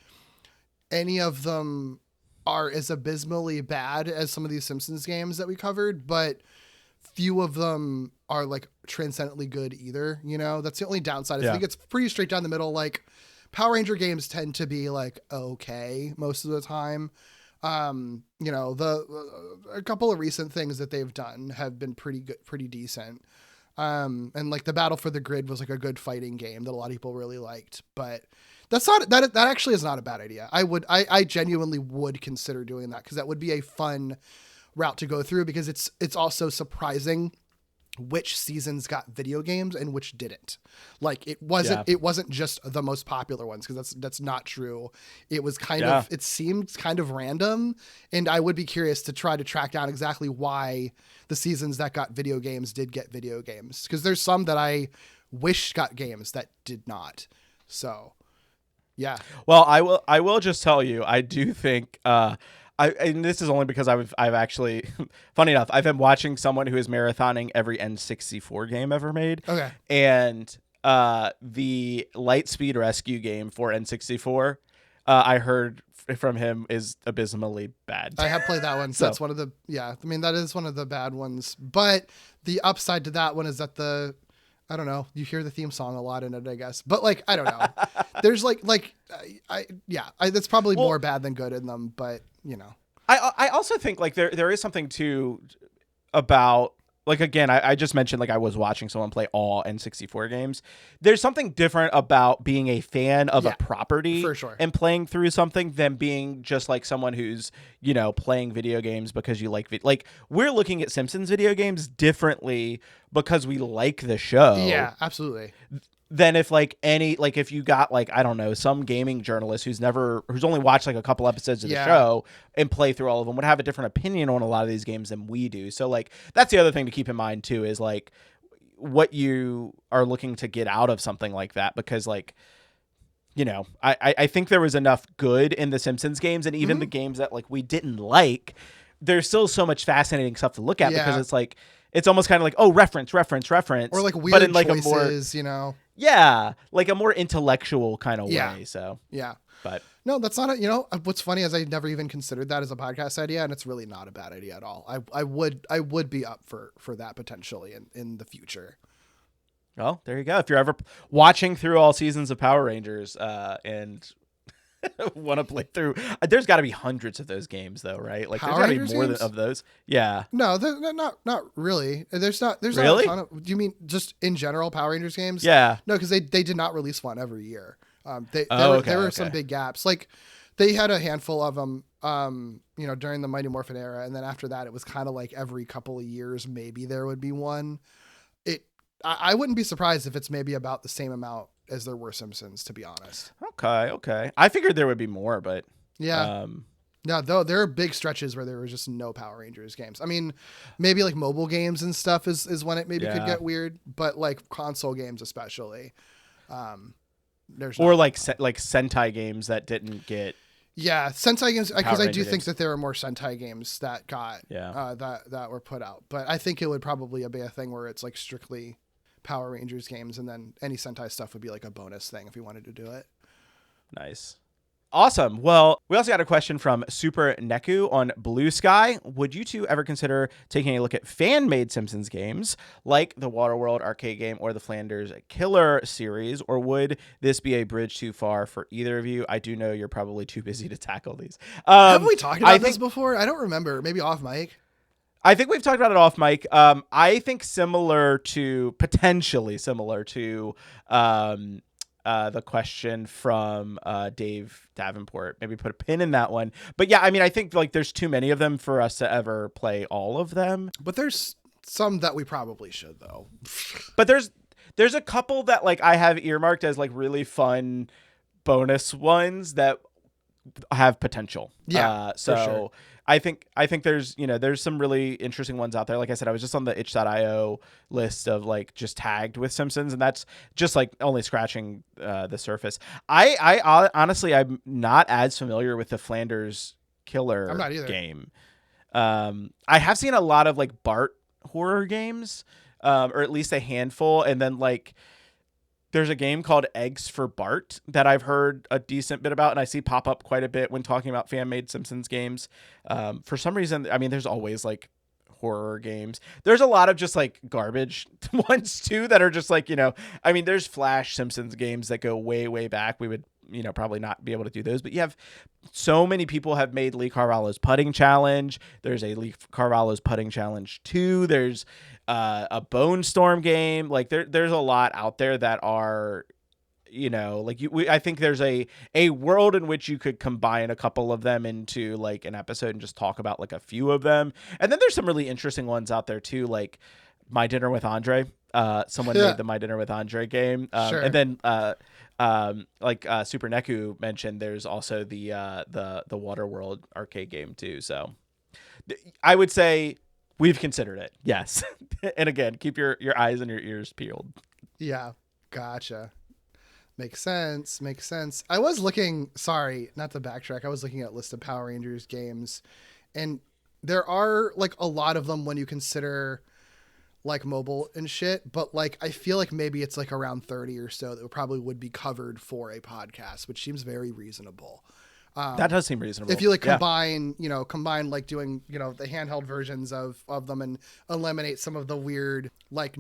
any of them are as abysmally bad as some of these Simpsons games that we covered, but few of them are like transcendently good either. You know, that's the only downside. I think it's pretty straight down the middle. Like Power Ranger games tend to be like, okay, most of the time. You know, a couple of recent things that they've done have been pretty good, pretty decent. And like the Battle for the Grid was like a good fighting game that a lot of people really liked, but that actually is not a bad idea. I genuinely would consider doing that because that would be a fun route to go through because it's also surprising which seasons got video games and which didn't. Like it wasn't just the most popular ones because that's not true. It was it seemed kind of random, and I would be curious to try to track down exactly why the seasons that got video games did get video games, because there's some that I wish got games that did not. So yeah. Well, I will just tell you, I do think and this is only because I've actually, funny enough, I've been watching someone who is marathoning every N64 game ever made. Okay. And the Lightspeed Rescue game for N64, I heard from him is abysmally bad. I have played that one. So that's one of the, I mean, that is one of the bad ones. But the upside to that one is that I don't know. You hear the theme song a lot in it, I guess. But like, I don't know. There's that's probably more bad than good in them. But you know, I also think like there is something too about like, again, I just mentioned like I was watching someone play all N64 games. There's something different about being a fan of a property for sure. and playing through something than being just like someone who's, you know, playing video games because you like like we're looking at Simpsons video games differently because we like the show. Yeah, absolutely. Than if like if you got like, I don't know, some gaming journalist who's only watched like a couple episodes of the show and play through all of them would have a different opinion on a lot of these games than we do. So like that's the other thing to keep in mind too, is like what you are looking to get out of something like that, because like, you know, I think there was enough good in the Simpsons games, and even the games that like we didn't like, there's still so much fascinating stuff to look at because it's like, it's almost kind of like, oh, reference, or like weird but in like choices, a more, you know. Yeah, like a more intellectual kind of way. So but no, that's not you know, what's funny is I never even considered that as a podcast idea, and it's really not a bad idea at all. I would be up for that potentially in the future. Well, there you go. If you're ever watching through all seasons of Power Rangers and want to play through, there's got to be hundreds of those games though, right? Like there's got to be more of those. Yeah. No, they're not really. There's not really? not a ton of, do you mean just in general Power Rangers games? Yeah. No, because they did not release one every year. There were some big gaps. Like they had a handful of them, you know, during the Mighty Morphin era, and then after that, it was kind of like every couple of years maybe there would be one. I wouldn't be surprised if it's maybe about the same amount as there were Simpsons, to be honest. Okay. I figured there would be more, but yeah. No, though there are big stretches where there was just no Power Rangers games. I mean, maybe like mobile games and stuff is when it maybe could get weird, but like console games especially. There's like Sentai games that didn't get Sentai games, because I do games. think that there are more Sentai games that got that were put out, but I think it would probably be a thing where it's like strictly Power Rangers games, and then any Sentai stuff would be like a bonus thing if you wanted to do it. Nice. Awesome. Well, we also got a question from Super Neku on Blue Sky. Would you two ever consider taking a look at fan-made Simpsons games like the Waterworld arcade game or the Flanders Killer series, or would this be a bridge too far for either of you? I do know you're probably too busy to tackle these. Have we talked about this before? I don't remember. Maybe off mic. I think we've talked about it off mic. I think potentially similar to the question from Dave Davenport. Maybe put a pin in that one. But yeah, I mean, I think like there's too many of them for us to ever play all of them. But there's some that we probably should, though. But there's a couple that like I have earmarked as like really fun bonus ones that have potential. Yeah. So for sure. I think there's, you know, there's some really interesting ones out there. Like I said, I was just on the itch.io list of like just tagged with Simpsons, and that's just like only scratching the surface. I honestly, I'm not as familiar with the Flanders Killer I'm not either. game. I have seen a lot of like Bart horror games, or at least a handful. And then like, there's a game called Eggs for Bart that I've heard a decent bit about, and I see pop up quite a bit when talking about fan-made Simpsons games. For some reason, I mean, there's always like horror games. There's a lot of just like garbage ones too that are just like, you know, I mean, there's Flash Simpsons games that go way, way back. We would, you know, probably not be able to do those, but you have so many people have made Lee Carvallo's putting challenge. There's a Lee Carvallo's putting challenge 2. There's a Bone Storm game. Like there's a lot out there that are, you know, like I think there's a world in which you could combine a couple of them into like an episode and just talk about like a few of them. And then there's some really interesting ones out there too, like My Dinner with Andre. Someone made the My Dinner with Andre game. Sure. And then like Super Neku mentioned, there's also the Waterworld arcade game too. So I would say we've considered it. Yes. And again, keep your eyes and your ears peeled. Yeah. Gotcha. Makes sense. I was looking, sorry, not to backtrack. I was looking at a list of Power Rangers games, and there are like a lot of them when you consider like mobile and shit, but like I feel like maybe it's like around 30 or so that probably would be covered for a podcast, which seems very reasonable. That does seem reasonable. If you like combine like doing, the handheld versions of them and eliminate some of the weird, like,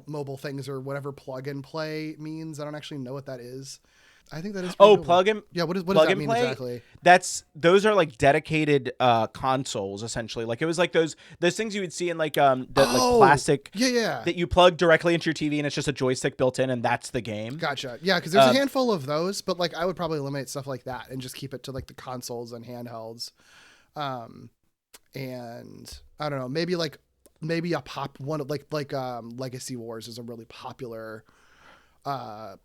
mobile things or whatever plug and play means. I don't actually know what that is. I think that is. Plug and yeah. What does that mean play? exactly? Those are like dedicated consoles essentially. Like it was like those things you would see in like like plastic. Yeah. That you plug directly into your TV and it's just a joystick built in and that's the game. Gotcha. Yeah, because there's a handful of those, but like I would probably eliminate stuff like that and just keep it to like the consoles and handhelds. And I don't know, maybe a pop one like Legacy Wars is a really popular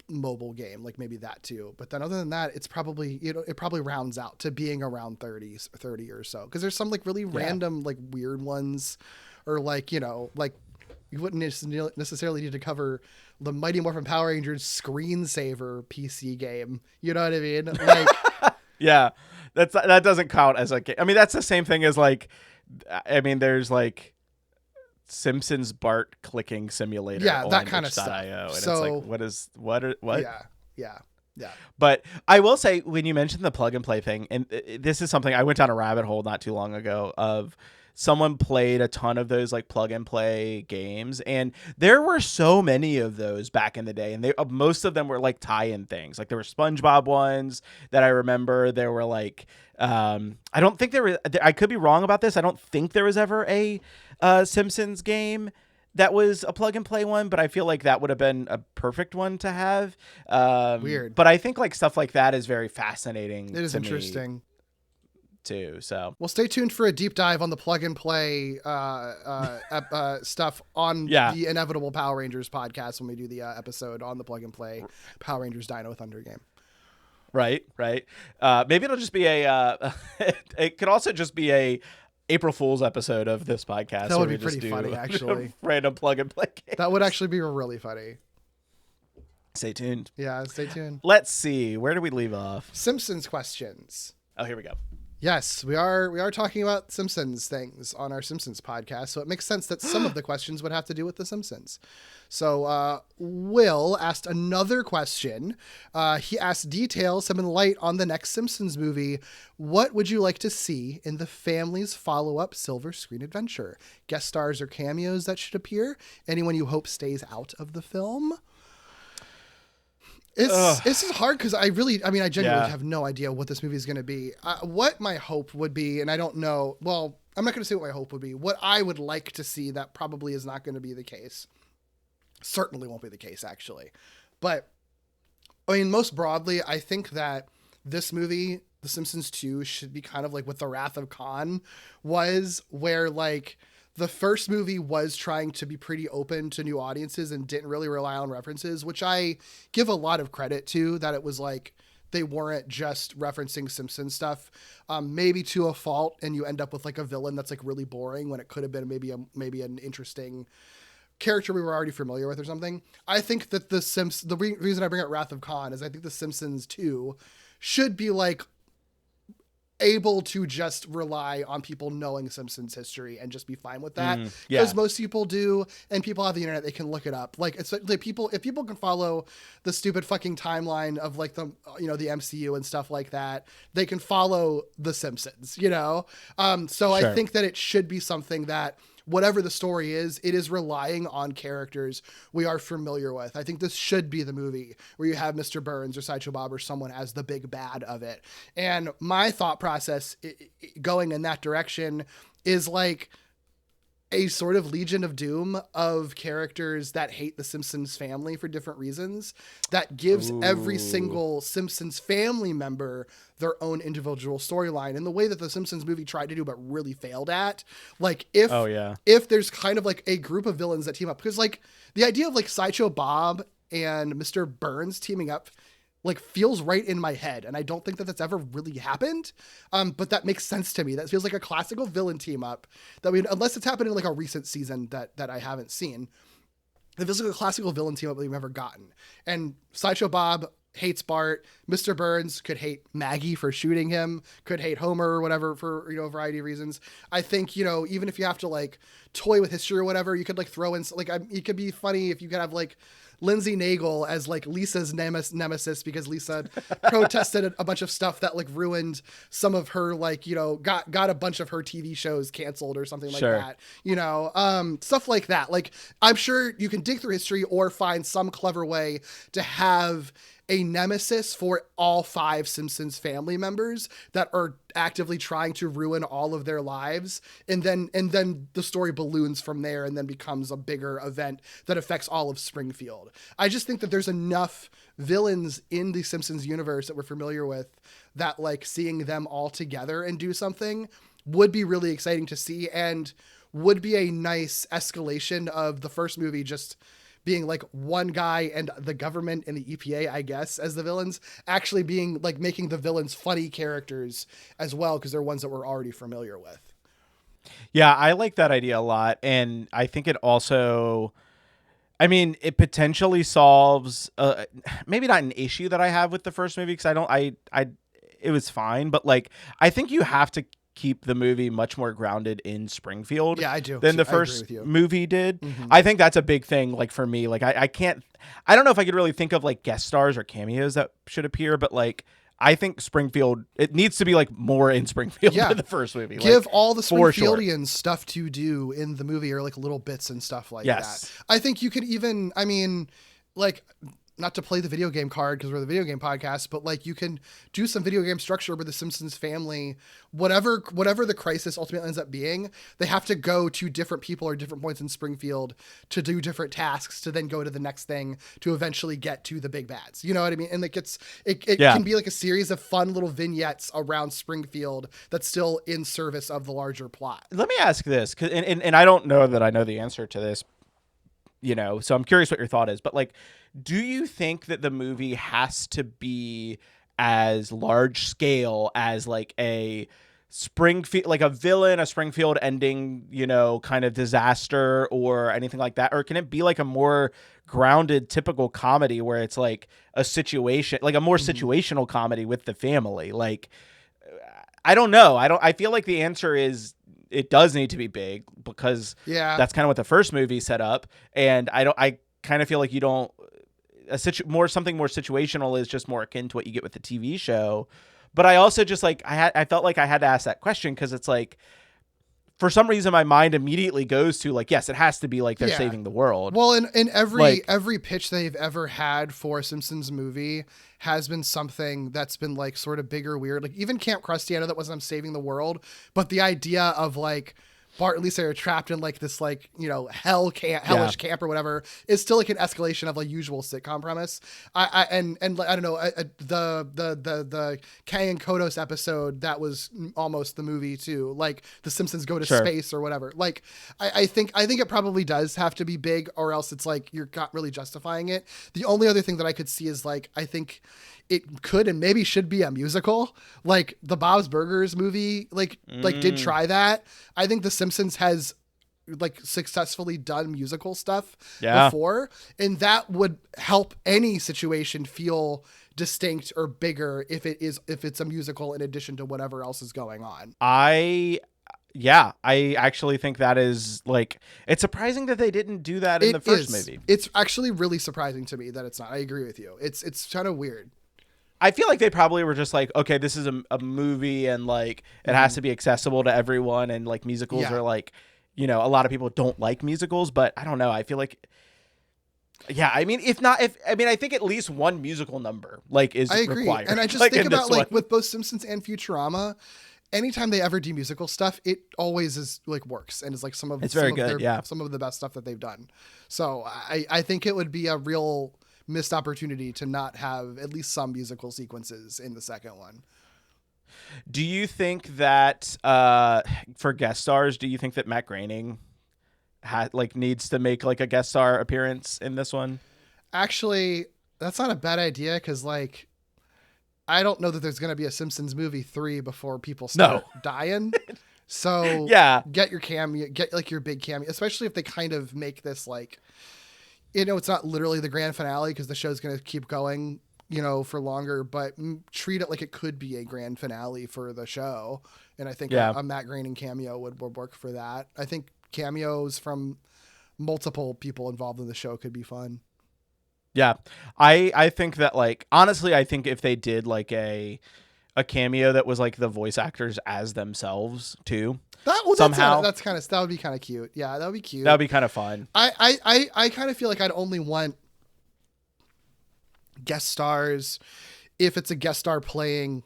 mobile game, like maybe that too. But then other than that, it's probably, it probably rounds out to being around 30 or so. Cause there's some like really random, like weird ones, or like, like you wouldn't necessarily need to cover the Mighty Morphin Power Rangers screensaver PC game. You know what I mean? Like, yeah, that doesn't count as a game. I mean, that's the same thing as like, I mean, there's like Simpsons Bart clicking simulator. Yeah, that kind of stuff. And so it's like, what? Yeah. But I will say, when you mentioned the plug and play thing, and this is something I went down a rabbit hole not too long ago of someone played a ton of those like plug and play games, and there were so many of those back in the day, and most of them were like tie-in things. Like there were SpongeBob ones that I remember. There were like I don't think there was. I could be wrong about this. I don't think there was ever a Simpsons game that was a plug and play one, but I feel like that would have been a perfect one to have. Weird. But I think like stuff like that is very fascinating. It is interesting too. So well, stay tuned for a deep dive on the plug and play stuff on the Inevitable Power Rangers podcast when we do the episode on the plug and play Power Rangers Dino Thunder game. Right. Maybe it'll just be it could also just be a April Fool's episode of this podcast. That would be pretty funny, actually. Random plug and play games. That would actually be really funny. Stay tuned. Yeah, stay tuned. Let's see. Where do we leave off? Simpsons questions. Oh, here we go. Yes, we are talking about Simpsons things on our Simpsons podcast, so it makes sense that some of the questions would have to do with The Simpsons. So Will asked another question. He asked, detail some light on the next Simpsons movie. What would you like to see in the family's follow-up silver screen adventure? Guest stars or cameos that should appear? Anyone you hope stays out of the film? This is hard because I genuinely have no idea what this movie is going to be. What my hope would be, and I don't know. Well, I'm not going to say what my hope would be. What I would like to see that probably is not going to be the case. Certainly won't be the case, actually. But, I mean, most broadly, I think that this movie, The Simpsons 2, should be kind of like what The Wrath of Khan was, where, like, the first movie was trying to be pretty open to new audiences and didn't really rely on references, which I give a lot of credit to, that it was like they weren't just referencing Simpsons stuff, maybe to a fault, and you end up with like a villain that's like really boring when it could have been maybe an interesting character we were already familiar with or something. I think that the reason I bring up Wrath of Khan is I think The Simpsons 2 should be like able to just rely on people knowing Simpsons history and just be fine with that, because most people do, and people have the internet, they can look it up. Like, it's like if people can follow the stupid fucking timeline of like the the MCU and stuff like that, they can follow The Simpsons, so sure. I think that it should be something that, whatever the story is, it is relying on characters we are familiar with. I think this should be the movie where you have Mr. Burns or Sideshow Bob or someone as the big bad of it. And my thought process going in that direction is like a sort of Legion of Doom of characters that hate the Simpsons family for different reasons, that gives every single Simpsons family member their own individual storyline in the way that the Simpsons movie tried to do but really failed at. Like if there's kind of like a group of villains that team up, because like the idea of like Sideshow Bob and Mr. Burns teaming up like feels right in my head, and I don't think that that's ever really happened. But that makes sense to me. That feels like a classical villain team up that unless it's happened in like a recent season that I haven't seen. It feels like a classical villain team up that we've never gotten. And Sideshow Bob hates Bart. Mr. Burns could hate Maggie for shooting him, could hate Homer or whatever for, a variety of reasons. I think, even if you have to like toy with history or whatever, you could like throw in like, it could be funny if you could have like Lindsay Nagel as like Lisa's nemesis because Lisa protested a bunch of stuff that like ruined some of her, like, you know, got a bunch of her TV shows canceled or something like that, you know, stuff like that. Like, I'm sure you can dig through history or find some clever way to have a nemesis for all 5 Simpsons family members that are actively trying to ruin all of their lives. And then the story balloons from there and then becomes a bigger event that affects all of Springfield. I just think that there's enough villains in the Simpsons universe that we're familiar with that like seeing them all together and do something would be really exciting to see and would be a nice escalation of the first movie just being like one guy and the government and the EPA, I guess, as the villains, actually being like making the villains funny characters as well, because they're ones that we're already familiar with. Yeah, I like that idea a lot. And I think it also, I mean, it potentially solves maybe not an issue that I have with the first movie, because it was fine, but like I think you have to keep the movie much more grounded in Springfield. Yeah, I do. Than the first movie did. Mm-hmm. I think that's a big thing. Like for me, like I don't know if I could really think of like guest stars or cameos that should appear, but like I think Springfield, it needs to be like more in Springfield than the first movie. Give like, all the Springfieldians stuff to do in the movie or like little bits and stuff like that. I think you could even, I mean, like, not to play the video game card because we're the video game podcast, but like you can do some video game structure where the Simpsons family, whatever the crisis ultimately ends up being, they have to go to different people or different points in Springfield to do different tasks to then go to the next thing to eventually get to the big bads. You know what I mean? And like it can be like a series of fun little vignettes around Springfield that's still in service of the larger plot. Let me ask this, and I don't know that I know the answer to this, you know, so I'm curious what your thought is, but like, do you think that the movie has to be as large scale as like a Springfield, like a villain, a Springfield ending, you know, kind of disaster or anything like that? Or can it be like a more grounded, typical comedy where it's like a situation, like a more situational comedy with the family? Like, I don't know. I feel like the answer is it does need to be big because that's kind of what the first movie set up. And I kind of feel like you don't, something more situational is just more akin to what you get with the TV show. But I also just like, I felt like I had to ask that question because it's like, for some reason, my mind immediately goes to like, yes, it has to be like they're saving the world. Well, in every pitch they've ever had for a Simpsons movie has been something that's been like sort of big or weird. Like even Camp Krusty, I know that wasn't them saving the world, but the idea of like Bart and Lisa are trapped in like this, like, you know, hellish camp or whatever is still like an escalation of a usual sitcom premise. I don't know, the Kang and Kodos episode, that was almost the movie too. Like the Simpsons go to space or whatever. Like I think it probably does have to be big or else it's like you're not really justifying it. The only other thing that I could see is like, I think it could and maybe should be a musical, like the Bob's Burgers movie, like did try that. I think The Simpsons has like successfully done musical stuff before, and that would help any situation feel distinct or bigger if it's a musical in addition to whatever else is going on. I actually think that is like, it's surprising that they didn't do that in the first movie. It's actually really surprising to me that it's not. I agree with you. It's kind of weird. I feel like they probably were just like, okay, this is a movie and like it has to be accessible to everyone, and like musicals are like, you know, a lot of people don't like musicals, but I don't know. I feel like, I mean, I think at least one musical number like is required. And I just think about like with both Simpsons and Futurama, anytime they ever do musical stuff, it always is like works and is like some of the best stuff that they've done. So I think it would be a real missed opportunity to not have at least some musical sequences in the second one. Do you think that for guest stars, do you think that Matt Groening needs to make like a guest star appearance in this one? Actually, that's not a bad idea because like I don't know that there's going to be a Simpsons movie 3 before people start dying. So get your cameo, get like your big cameo, especially if they kind of make this like, you know, it's not literally the grand finale because the show's going to keep going, you know, for longer, but treat it like it could be a grand finale for the show. And I think a Matt Groening cameo would work for that. I think cameos from multiple people involved in the show could be fun. Yeah. I think that, like, honestly, I think if they did like a cameo that was like the voice actors as themselves too, somehow That would be kind of cute. Yeah, that would be that would cute. be kind of fun. I kind of feel like I'd only want guest stars if it's a guest star playing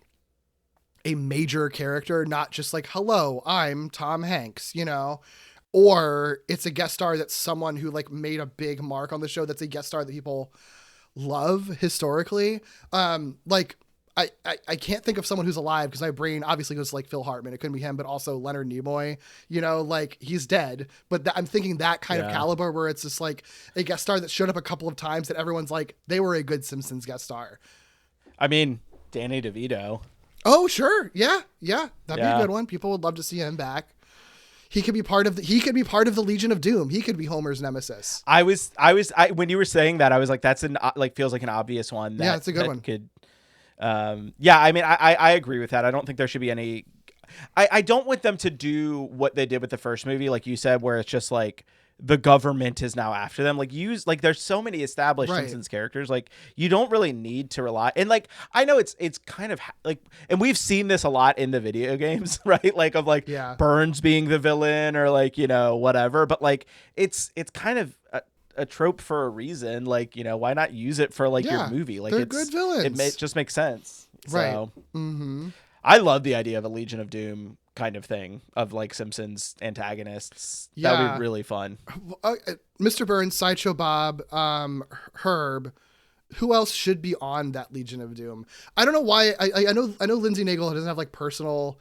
a major character, not just like, hello, I'm Tom Hanks, or it's a guest star that's someone who like made a big mark on the show. That's a guest star that people love historically. Like I can't think of someone who's alive because my brain obviously goes to like Phil Hartman. It couldn't be him, but also Leonard Nimoy, like he's dead, but I'm thinking that kind of caliber where it's just like a guest star that showed up a couple of times that everyone's like, they were a good Simpsons guest star. I mean, Danny DeVito. Oh, sure. Yeah. That'd be a good one. People would love to see him back. He could be part of the Legion of Doom. He could be Homer's nemesis. I when you were saying that, I was like, that's feels like an obvious one. Yeah, it's a good one. Could, yeah, I mean, I agree with that. I don't think there should be any. I don't want them to do what they did with the first movie, like you said, where it's just like the government is now after them. Like there's so many established Simpsons characters. Like you don't really need to rely. And like I know it's kind of like, and we've seen this a lot in the video games, right? Like of like Burns being the villain or like whatever. But like it's kind of a trope for a reason. Like why not use it for like your movie? Like they're good villains. It just makes sense. Right. So, mm-hmm. I love the idea of a Legion of Doom kind of thing of like Simpsons antagonists. That would be really fun. Mr. Burns, Sideshow Bob, Herb. Who else should be on that Legion of Doom? I don't know why. I know Lindsay Naegle doesn't have like personal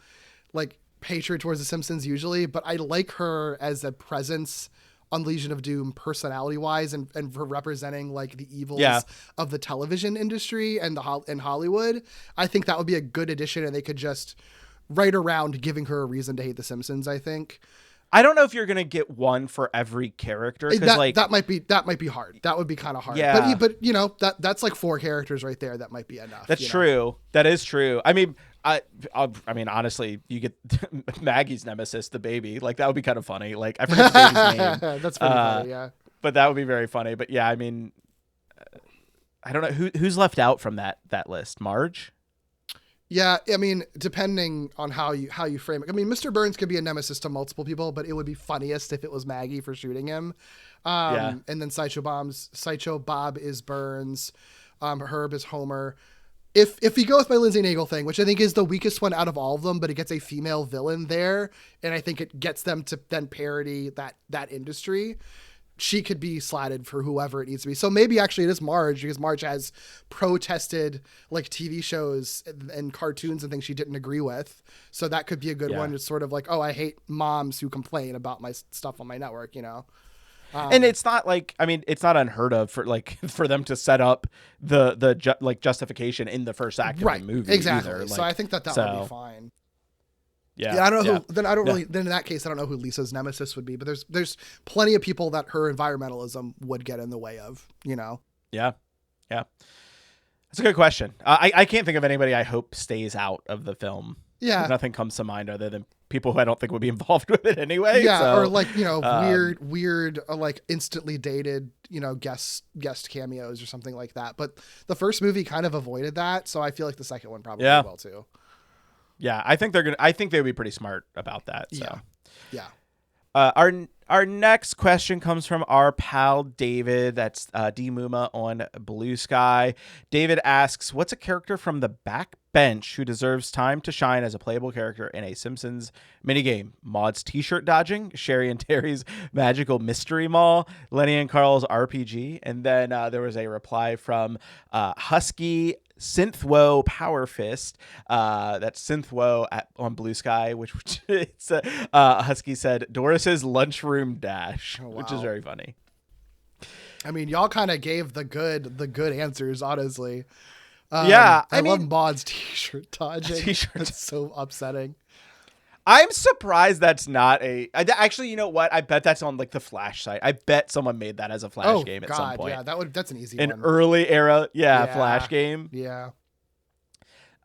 like hatred towards the Simpsons usually, but I like her as a presence on Legion of Doom personality wise and for representing like the evils of the television industry and in Hollywood. I think that would be a good addition, and they could just right around giving her a reason to hate the Simpsons. I think. I don't know if you're gonna get one for every character because that might be hard. That would be kind of hard. Yeah. But that's like 4 characters right there. That might be enough. That's true. That is true. I mean, I mean, honestly, you get Maggie's nemesis, the baby. Like that would be kind of funny. Like I forget the baby's name. That's pretty funny. Yeah. But that would be very funny. But yeah, I mean, I don't know who's left out from that list. Marge. Yeah, I mean, depending on how you frame it. I mean, Mr. Burns could be a nemesis to multiple people, but it would be funniest if it was Maggie for shooting him. And then Sideshow Bob is Burns. Herb is Homer. If you go with my Lindsay Naegle thing, which I think is the weakest one out of all of them, but it gets a female villain there, and I think it gets them to then parody that industry. She could be slatted for whoever it needs to be. So maybe actually it is Marge, because Marge has protested like TV shows and cartoons and things she didn't agree with. So that could be a good one. It's sort of like, oh, I hate moms who complain about my stuff on my network, And it's not like, I mean, it's not unheard of for them to set up the justification in the first act of the movie. Exactly. Either. So I think that would be fine. Yeah. I don't know who. Then in that case, I don't know who Lisa's nemesis would be. But there's plenty of people that her environmentalism would get in the way of. Yeah. That's a good question. I can't think of anybody I hope stays out of the film. Yeah. Nothing comes to mind other than people who I don't think would be involved with it anyway. Yeah. So, or like weird like instantly dated guest cameos or something like that. But the first movie kind of avoided that, so I feel like the second one probably will too. Yeah, I think they would be pretty smart about that. So. Yeah. Our next question comes from our pal David. That's D Muma on Blue Sky. David asks, "What's a character from the back bench who deserves time to shine as a playable character in a Simpsons minigame? Maud's t-shirt dodging, Sherry and Terry's magical mystery mall, Lenny and Carl's RPG." And then there was a reply from Husky Synthwo Power Fist. That's Synthwo on Blue Sky, which it's Husky said Doris's lunchroom dash, which is very funny. I mean, y'all kind of gave the good answers, honestly. I mean, love Maud's t-shirt dodging. That's so upsetting. I'm surprised that's not actually, you know what? I bet that's on like the Flash site. I bet someone made that as a Flash game at some point. Yeah, that's an easy one. An early era, Flash game. Yeah.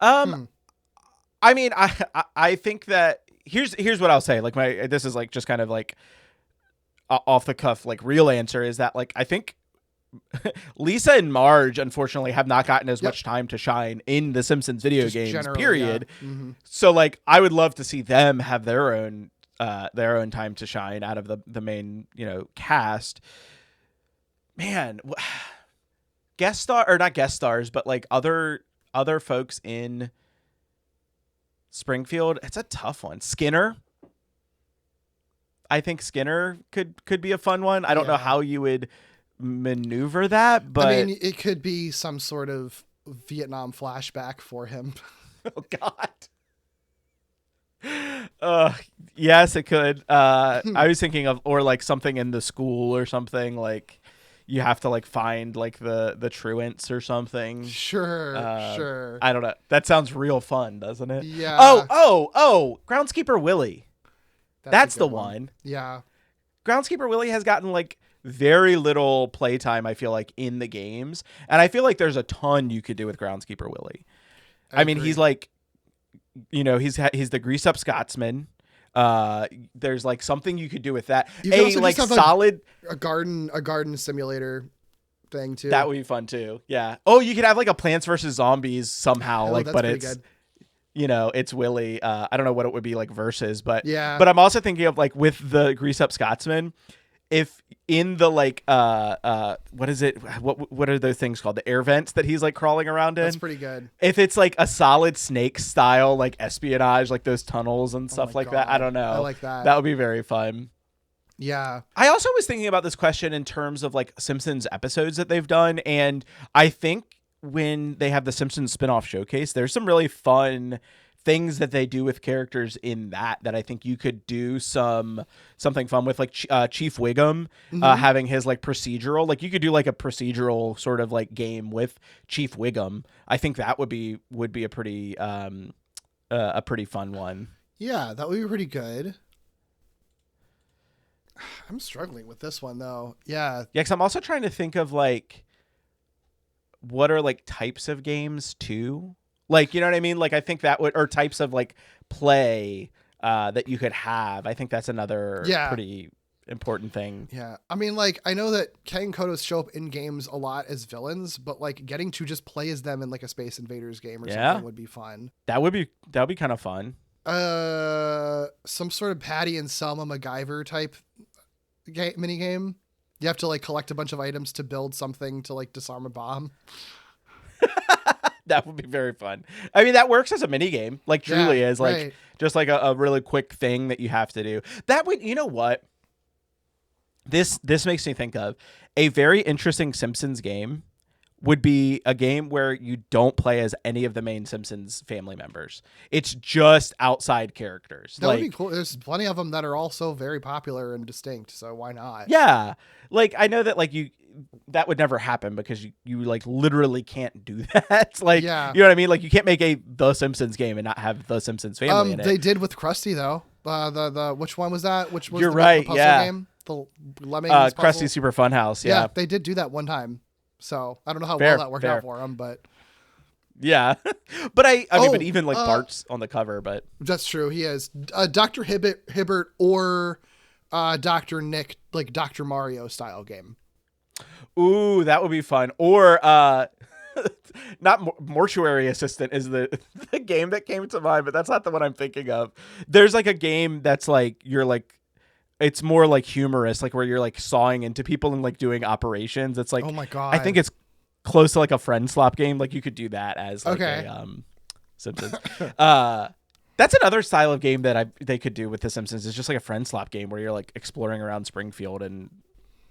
I mean, I think that here's what I'll say. Like this is like just kind of like off the cuff, like real answer is that like I think Lisa and Marge, unfortunately, have not gotten as much time to shine in the Simpsons video Just games, generally, period. yeah. Mm-hmm. So, like, I would love to see them have their own time to shine out of the main, cast. Man, guest star or not guest stars, but like other folks in Springfield. It's a tough one. Skinner. I think Skinner could be a fun one. I don't know how you would maneuver that, but I mean, it could be some sort of Vietnam flashback for him. Oh God. Yes, it could. I was thinking of, or like something in the school or something, like you have to like find like the truants or something. Sure. I don't know. That sounds real fun, doesn't it? Yeah. Oh, Groundskeeper Willie. That's the one. Yeah. Groundskeeper Willie has gotten like very little playtime, I feel like, in the games. And I feel like there's a ton you could do with Groundskeeper Willie. I mean, he's like, he's the grease up Scotsman. There's like something you could do with that. Solid a garden simulator thing too. That would be fun too. Yeah. Oh, you could have like a Plants vs Zombies somehow, but it's good. It's Willie. I don't know what it would be like versus, but yeah. But I'm also thinking of like with the grease up Scotsman, if in the like what is it? What are those things called? The air vents that he's like crawling around in. That's pretty good. If it's like a solid Snake style like espionage, like those tunnels and stuff like that. I don't know. I like that. That would be very fun. Yeah. I also was thinking about this question in terms of like Simpsons episodes that they've done, and I think when they have the Simpsons spinoff showcase, there's some really fun things that they do with characters in that I think you could do something fun with, like Chief Wiggum having his like procedural, like you could do like a procedural sort of like game with Chief Wiggum. I think that would be a pretty fun one. Yeah, that would be pretty good. I'm struggling with this one though. Yeah. Yeah, because I'm also trying to think of like what are like types of games too. Like, you know what I mean? Like, I think that would, or types of like play that you could have. I think that's another pretty important thing. Yeah. I mean, like, I know that Ken and Kodos show up in games a lot as villains, but like getting to just play as them in like a Space Invaders game or something would be fun. That would be kind of fun. Some sort of Patty and Selma MacGyver type mini game. You have to like collect a bunch of items to build something to like disarm a bomb. That would be very fun. I mean, that works as a mini game. Like, truly is like just like a really quick thing that you have to do. That would, you know what? This makes me think of a very interesting Simpsons game. Would be a game where you don't play as any of the main Simpsons family members. It's just outside characters. That would be cool. There's plenty of them that are also very popular and distinct, so why not? Yeah. Like, I know that like that would never happen because you like literally can't do that. Like, you know what I mean? Like, you can't make The Simpsons game and not have The Simpsons family in it. They did with Krusty though. The which one was that? Which was You're the right, puzzle game? The Lemmings puzzle? Krusty Super Funhouse. Yeah, they did do that one time. So I don't know how well that worked out for him, but yeah. But I mean, but even like Bart's on the cover, but that's true. He is Dr. Hibbert or Dr. Nick, like Dr. Mario style game. Ooh, that would be fun. Or not Mortuary Assistant is the game that came to mind, but that's not the one I'm thinking of. There's like a game that's like you're like. It's more like humorous, like where you're like sawing into people and like doing operations. It's like, oh my God. I think it's close to like a friend slap game. Like you could do that as like a Simpsons. That's another style of game that they could do with the Simpsons. It's just like a friend slap game where you're like exploring around Springfield and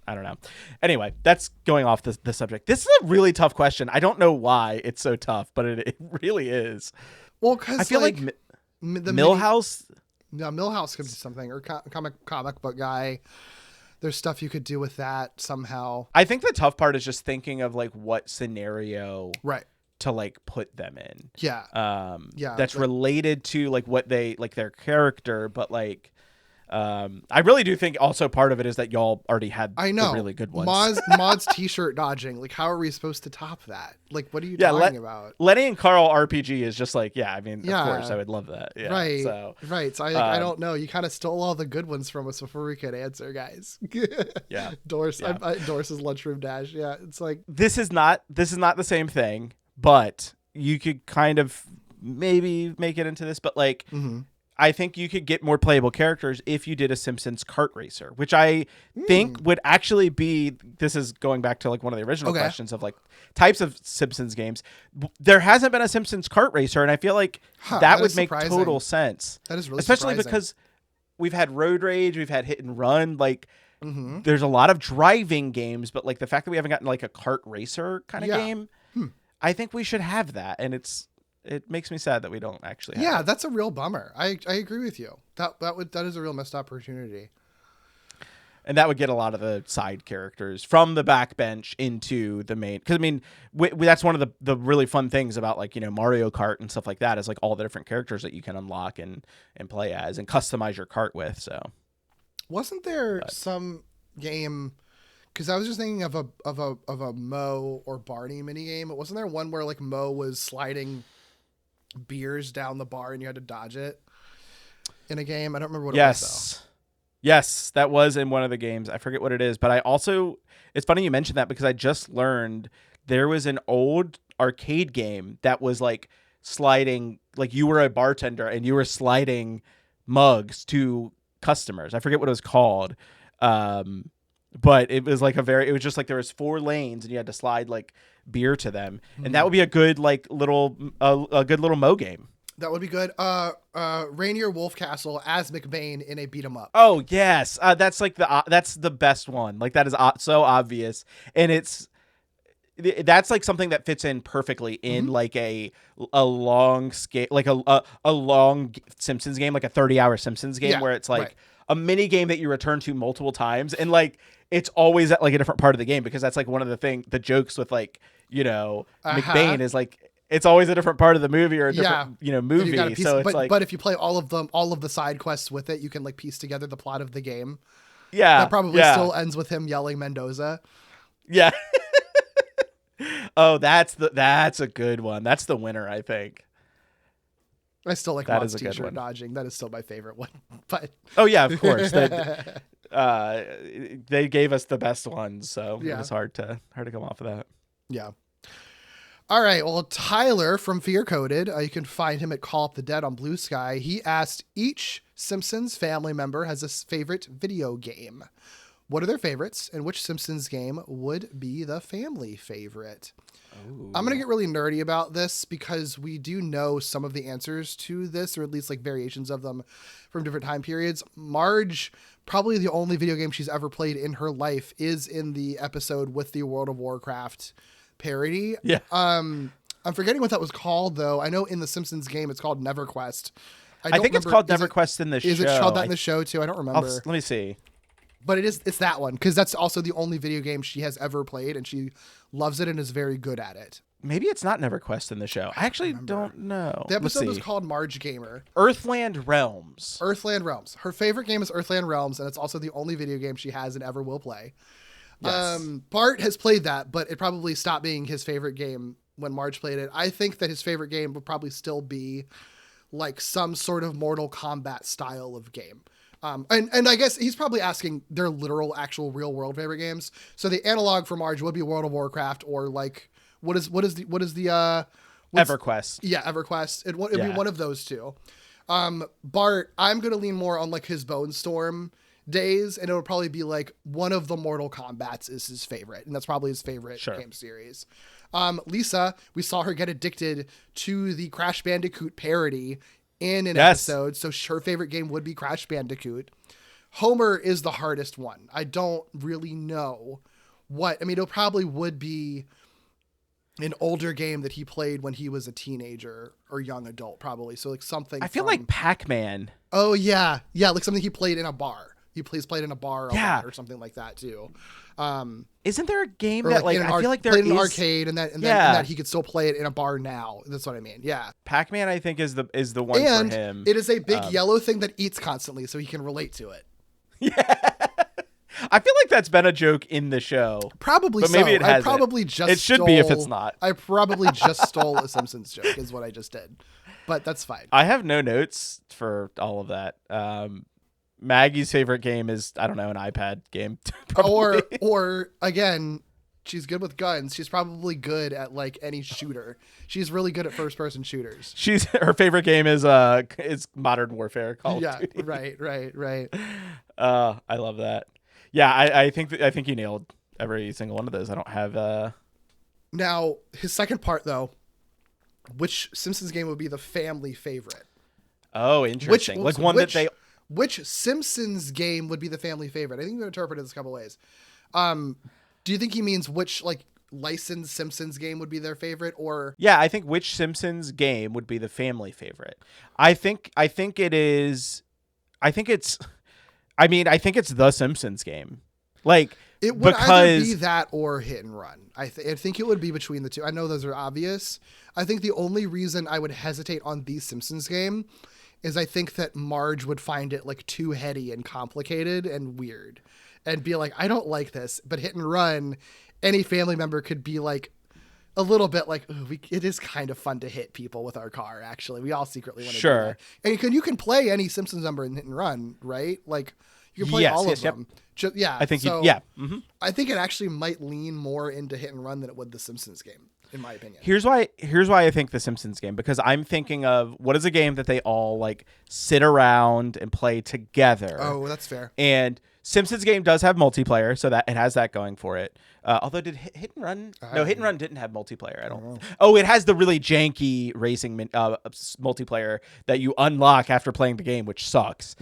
I don't know. Anyway, that's going off the subject. This is a really tough question. I don't know why it's so tough, but it really is. Well, because I feel like the Millhouse. No, Millhouse could be something, or comic book guy. There's stuff you could do with that somehow. I think the tough part is just thinking of like what scenario to like put them in. Yeah. That's related to like what they like their character, but like I really do think also part of it is that y'all already had I know the really good ones. Mod's t-shirt dodging. Like, how are we supposed to top that? Like, what are you talking about? Lenny and Carl RPG is just like, yeah, I mean, Yeah. of course I would love that. Yeah. Right. So, Right. So I don't know. You kind of stole all the good ones from us before we could answer, guys. yeah. Dorse. Yeah. Dorse's lunchroom dash. Yeah. It's like, This is not the same thing, but you could kind of maybe make it into this, but like, I think you could get more playable characters if you did a Simpsons kart racer, which I think would actually be, this is going back to like one of the original questions of like types of Simpsons games. There hasn't been a Simpsons kart racer, and I feel like that would make total sense. That is really especially surprising. Because we've had Road Rage, we've had Hit and Run, like there's a lot of driving games, but like the fact that we haven't gotten like a kart racer kind of game, I think we should have that, and it makes me sad that we don't actually have it. That's a real bummer. I agree with you. That is a real missed opportunity. And that would get a lot of the side characters from the backbench into the main. Because, I mean, that's one of the really fun things about, like, you know, Mario Kart and stuff like that is, like, all the different characters that you can unlock and play as and customize your kart with. So, wasn't there some game... Because I was just thinking of a Moe or Barney minigame. Wasn't there one where, like, Moe was sliding beers down the bar and you had to dodge it in a game? I don't remember what it was, though. Yes, that was in one of the games. I forget what it is, but I also, it's funny you mentioned that because I just learned there was an old arcade game that was like sliding, like you were a bartender and you were sliding mugs to customers. I forget what it was called. But it was like it was just like there was 4 lanes and you had to slide like beer to them. And that would be a good like little, a good little Mo game. That would be good. Rainier Wolfcastle as McBain in a beat 'em up. Oh yes, that's like that's the best one. Like that is so obvious, and that's like something that fits in perfectly in like a long scale, like a long Simpsons game, like a 30-hour Simpsons game where it's like a mini game that you return to multiple times, and like it's always at like a different part of the game because that's like one of the jokes with like, you know, McBain is like. It's always a different part of the movie or a different, you know, movie. So it's but if you play all of the side quests with it, you can like piece together the plot of the game. Yeah. That probably still ends with him yelling Mendoza. Yeah. Oh, that's a good one. That's the winner, I think. I still like Mod's t-shirt dodging. That is still my favorite one. But oh yeah, of course. They gave us the best ones, so it was hard to come off of that. Yeah. All right. Well, Tyler from Fear Coded, you can find him at Call Up the Dead on Blue Sky. He asked, each Simpsons family member has a favorite video game. What are their favorites, and which Simpsons game would be the family favorite? Ooh. I'm going to get really nerdy about this because we do know some of the answers to this, or at least like variations of them from different time periods. Marge, probably the only video game she's ever played in her life, is in the episode with the World of Warcraft parody. Yeah. I'm forgetting what that was called, though. I know in the Simpsons game it's called NeverQuest. I think it's called NeverQuest in the show. Is it called that in the show too? I don't remember. Let me see. But it's that one, because that's also the only video game she has ever played, and she loves it and is very good at it. Maybe it's not NeverQuest in the show. I actually don't know. The episode was called Marge Gamer. Earthland Realms. Earthland Realms. Her favorite game is Earthland Realms, and it's also the only video game she has and ever will play. Yes. Bart has played that, but it probably stopped being his favorite game when Marge played it. I think that his favorite game would probably still be like some sort of Mortal Kombat style of game. And I guess he's probably asking their literal, actual, real world favorite games. So the analog for Marge would be World of Warcraft, or like what is the EverQuest? Yeah, EverQuest. It'd be one of those two. Bart, I'm gonna lean more on like his Bone Storm days, and it would probably be like one of the Mortal Kombats is his favorite, and that's probably his favorite game series. Lisa, we saw her get addicted to the Crash Bandicoot parody in an episode, so her favorite game would be Crash Bandicoot. Homer is the hardest one. I don't really know it probably would be an older game that he played when he was a teenager or young adult, probably. So like something I feel like Pac-Man. Oh yeah, like something he played in a bar. He's played in a bar a Yeah. lot or something like that too. Isn't there a game Or that like I feel like there played in is an arcade and that he could still play it in a bar now. That's what I mean. Yeah. Pac-Man, I think is the one And for him. it is a big yellow thing that eats constantly, so he can relate to it. Yeah. I feel like that's been a joke in the show. Probably but maybe so. it hasn't. I probably just It should be if it's not. I probably just stole a Simpsons joke is what I just did. But that's fine. I have no notes for all of that. Maggie's favorite game is, I don't know, an iPad game. or again, she's good with guns. She's probably good at like any shooter. She's really good at first person shooters. Her favorite game is Modern Warfare, Call of Duty. Right. I love that. Yeah, I think you nailed every single one of those. I don't have Now, his second part though, which Simpsons game would be the family favorite? Oh, interesting. Which Simpsons game would be the family favorite? I think you can interpret it this a couple ways. Do you think he means which like licensed Simpsons game would be their favorite, or? Yeah, I think which Simpsons game would be the family favorite. I think it's the Simpsons game. Like it would either be that or Hit and Run. I think it would be between the two. I know those are obvious. I think the only reason I would hesitate on the Simpsons game is I think that Marge would find it like too heady and complicated and weird and be like, I don't like this. But Hit and Run, any family member could be like a little bit like, it is kind of fun to hit people with our car. Actually, we all secretly want to do that. And you can play any Simpsons number in Hit and Run, right? Like you can play all of them. I think I think it actually might lean more into Hit and Run than it would the Simpsons game, in my opinion. Here's why I think the Simpsons game, because I'm thinking of what is a game that they all like sit around and play together. Oh, that's fair. And Simpsons game does have multiplayer, so that it has that going for it. Although did Hit and Run? No, Hit and Run didn't have multiplayer. I don't. Oh, it has the really janky racing multiplayer that you unlock after playing the game, which sucks.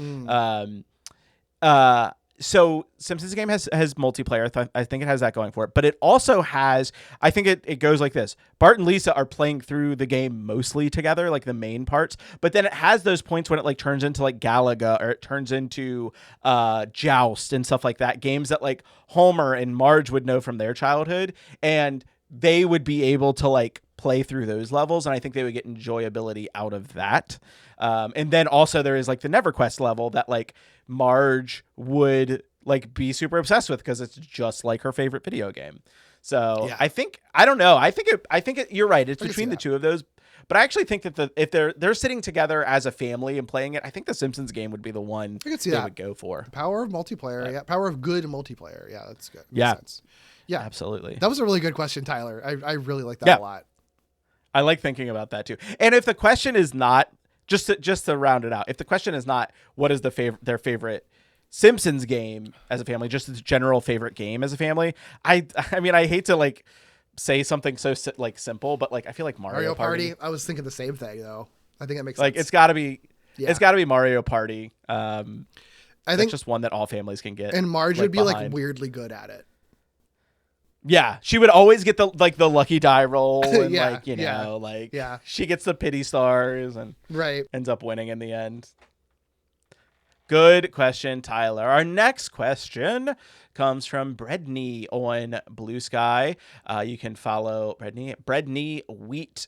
So Simpsons game has multiplayer. I think it has that going for it, but it also has, I think it goes like this. Bart and Lisa are playing through the game mostly together, like the main parts, but then it has those points when it like turns into like Galaga, or it turns into Joust and stuff like that. Games that like Homer and Marge would know from their childhood, and they would be able to like play through those levels, and I think they would get enjoyability out of that. And then also there is like the NeverQuest level that like Marge would like be super obsessed with because it's just like her favorite video game. So yeah. I don't know. I think you're right. It's between the two of those, but I actually think that if they're sitting together as a family and playing it, I think the Simpsons game would be the one they would go for. Power of multiplayer. Yeah. Power of good multiplayer. Yeah. That's good. Makes sense. Yeah, absolutely. That was a really good question, Tyler. I really like that a lot. I like thinking about that too. And if the question is not, just to round it out, if the question is not what is their favorite Simpsons game as a family, just the general favorite game as a family, I mean, I hate to like say something so like simple, but like I feel like Mario Party. I was thinking the same thing though. I think that makes like sense. It's got to be Mario Party. I think just one that all families can get. And Marge would be like weirdly good at it. Yeah, she would always get the lucky die roll, and she gets the pity stars and ends up winning in the end. Good question, Tyler. Our next question comes from Breadney on Blue Sky. You can follow Breadney Wheat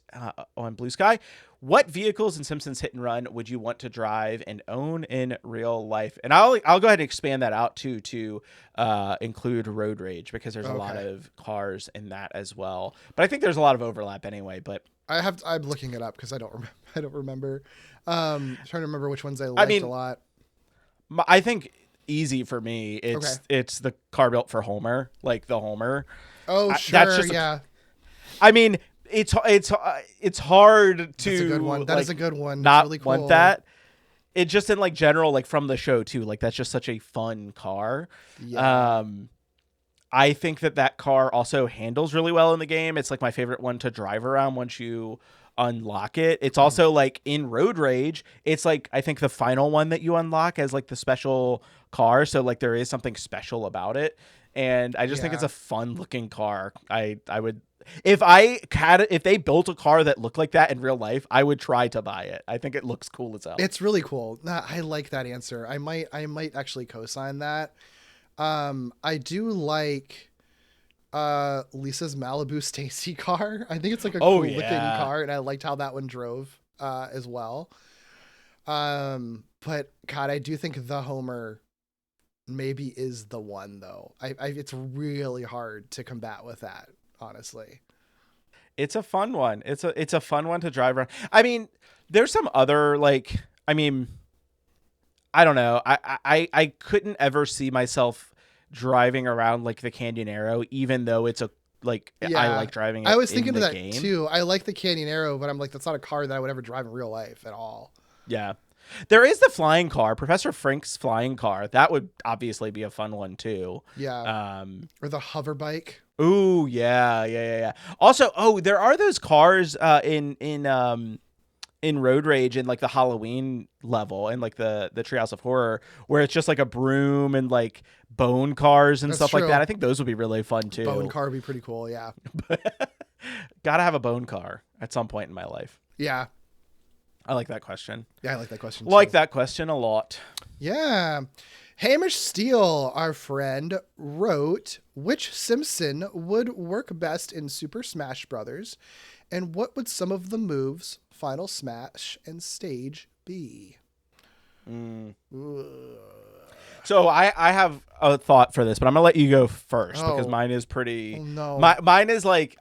on Blue Sky. What vehicles in Simpsons Hit and Run would you want to drive and own in real life? And I'll go ahead and expand that out to include road rage, because there's a lot of cars in that as well. But I think there's a lot of overlap anyway. But I'm looking it up because I don't remember. I'm trying to remember which ones I liked a lot. I think easy for me. It's the car built for Homer, like the Homer. Oh, sure, yeah. I mean, it's hard to. That's a good one. That is a good one. Not really cool. want that. It just in like general, like from the show too. Like that's just such a fun car. Yeah. I think that car also handles really well in the game. It's like my favorite one to drive around once you unlock it. It's also like in Road Rage, it's like I think the final one that you unlock as like the special car. So like there is something special about it. And I just think it's Yeah. a fun looking car. I would if they built a car that looked like that in real life, I would try to buy it. I think it looks cool as hell. It's really cool. I like that answer. I might actually co-sign that. I do like Lisa's Malibu Stacy car. I think it's like a cool looking car, and I liked how that one drove as well. But God, I do think the Homer maybe is the one though. It's really hard to combat with that, honestly. It's a fun one. It's a fun one to drive around. I mean, there's some other like I mean, I don't know. I couldn't ever see myself driving around like the Canyon Arrow, even though it's a like I like driving it. I was thinking in of the that game. too. I like the Canyon Arrow, but I'm like, that's not a car that I would ever drive in real life at all. Yeah. There is the flying car, Professor Frink's flying car. That would obviously be a fun one too. Yeah. Or the hover bike. Ooh, yeah. Also, there are those cars in Road Rage and like the Halloween level and like the Treehouse of Horror where it's just like a broom and like bone cars and stuff like that. I think those would be really fun too. Bone car would be pretty cool, yeah. Gotta have a bone car at some point in my life. Yeah. I like that question. Yeah, I like that question too. Like that question a lot. Yeah. Hamish Steele, our friend, wrote, which Simpson would work best in Super Smash Brothers, and what would some of the moves, Final Smash, and stage be? So I have a thought for this, but I'm gonna let you go first because mine is pretty. Oh, no. Mine is like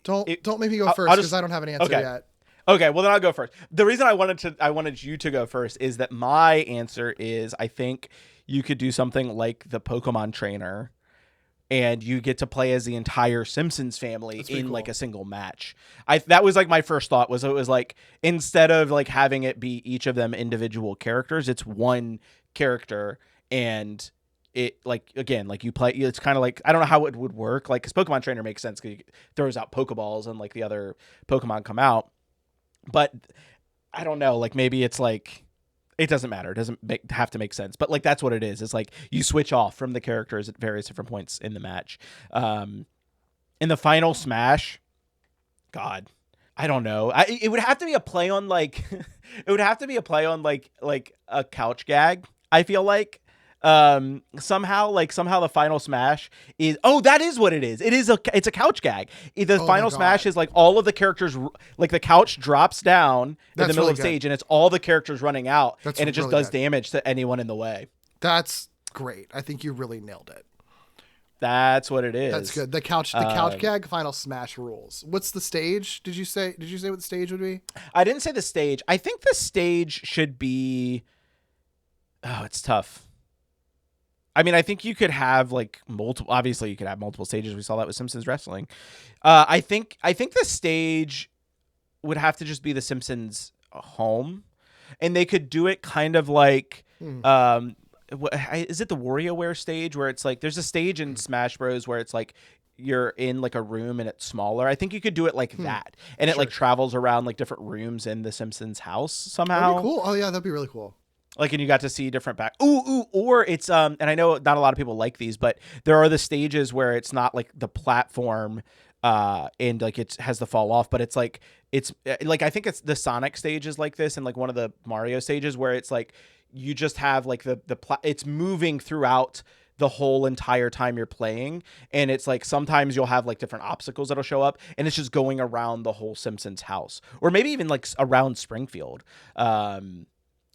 don't make me go first because I don't have an answer yet. Okay, well then I'll go first. The reason I wanted you to go first is that my answer is I think you could do something like the Pokemon trainer and you get to play as the entire Simpsons family in like a single match. That was like my first thought was it was like instead of like having it be each of them individual characters, it's one character and it like again like you play it's kind of like I don't know how it would work like because Pokemon trainer makes sense because it throws out Pokeballs and like the other Pokemon come out. But I don't know, like maybe it's like it doesn't matter. It doesn't have to make sense. But like that's what it is. It's like you switch off from the characters at various different points in the match. In the final Smash, God, I don't know. It would have to be a play on like it would have to be a play on like a couch gag. I feel like somehow the final Smash is that is what it is. It's a couch gag. The final Smash is like all of the characters like the couch drops down in the middle of the stage and it's all the characters running out and it just does damage to anyone in the way. That's great. I think you really nailed it. That's what it is. That's good. The couch gag final Smash rules. What's the stage? Did you say what the stage would be? I didn't say the stage. I think the stage should be it's tough. I mean, I think you could have like multiple. Obviously, you could have multiple stages. We saw that with Simpsons wrestling. I think the stage would have to just be the Simpsons home, and they could do it kind of like, is it the WarioWare stage where it's like there's a stage in Smash Bros where it's like you're in like a room and it's smaller. I think you could do it like that, and it like travels around like different rooms in the Simpsons house somehow. That'd be cool. Oh yeah, that'd be really cool. Like, and you got to see different or it's, and I know not a lot of people like these, but there are the stages where it's not like the platform, and like it has the fall off, but it's like, I think it's the Sonic stages like this and like one of the Mario stages where it's like, you just have like it's moving throughout the whole entire time you're playing. And it's like, sometimes you'll have like different obstacles that'll show up and it's just going around the whole Simpsons house or maybe even like around Springfield.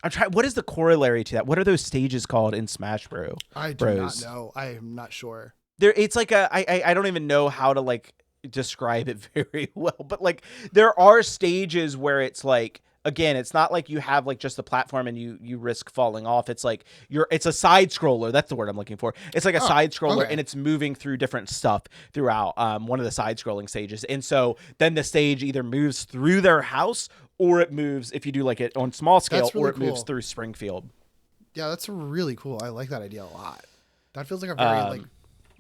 I'm trying. What is the corollary to that? What are those stages called in Smash Bros? I do not know. I am not sure. It's like I don't even know how to like describe it very well, but like there are stages where it's like again, it's not like you have like just the platform and you risk falling off. It's like it's a side scroller. That's the word I'm looking for. It's like a side scroller and it's moving through different stuff throughout one of the side scrolling stages. And so then the stage either moves through their house or it moves if you do like it on small scale or it moves through Springfield. Yeah, that's really cool. I like that idea a lot. That feels like a very like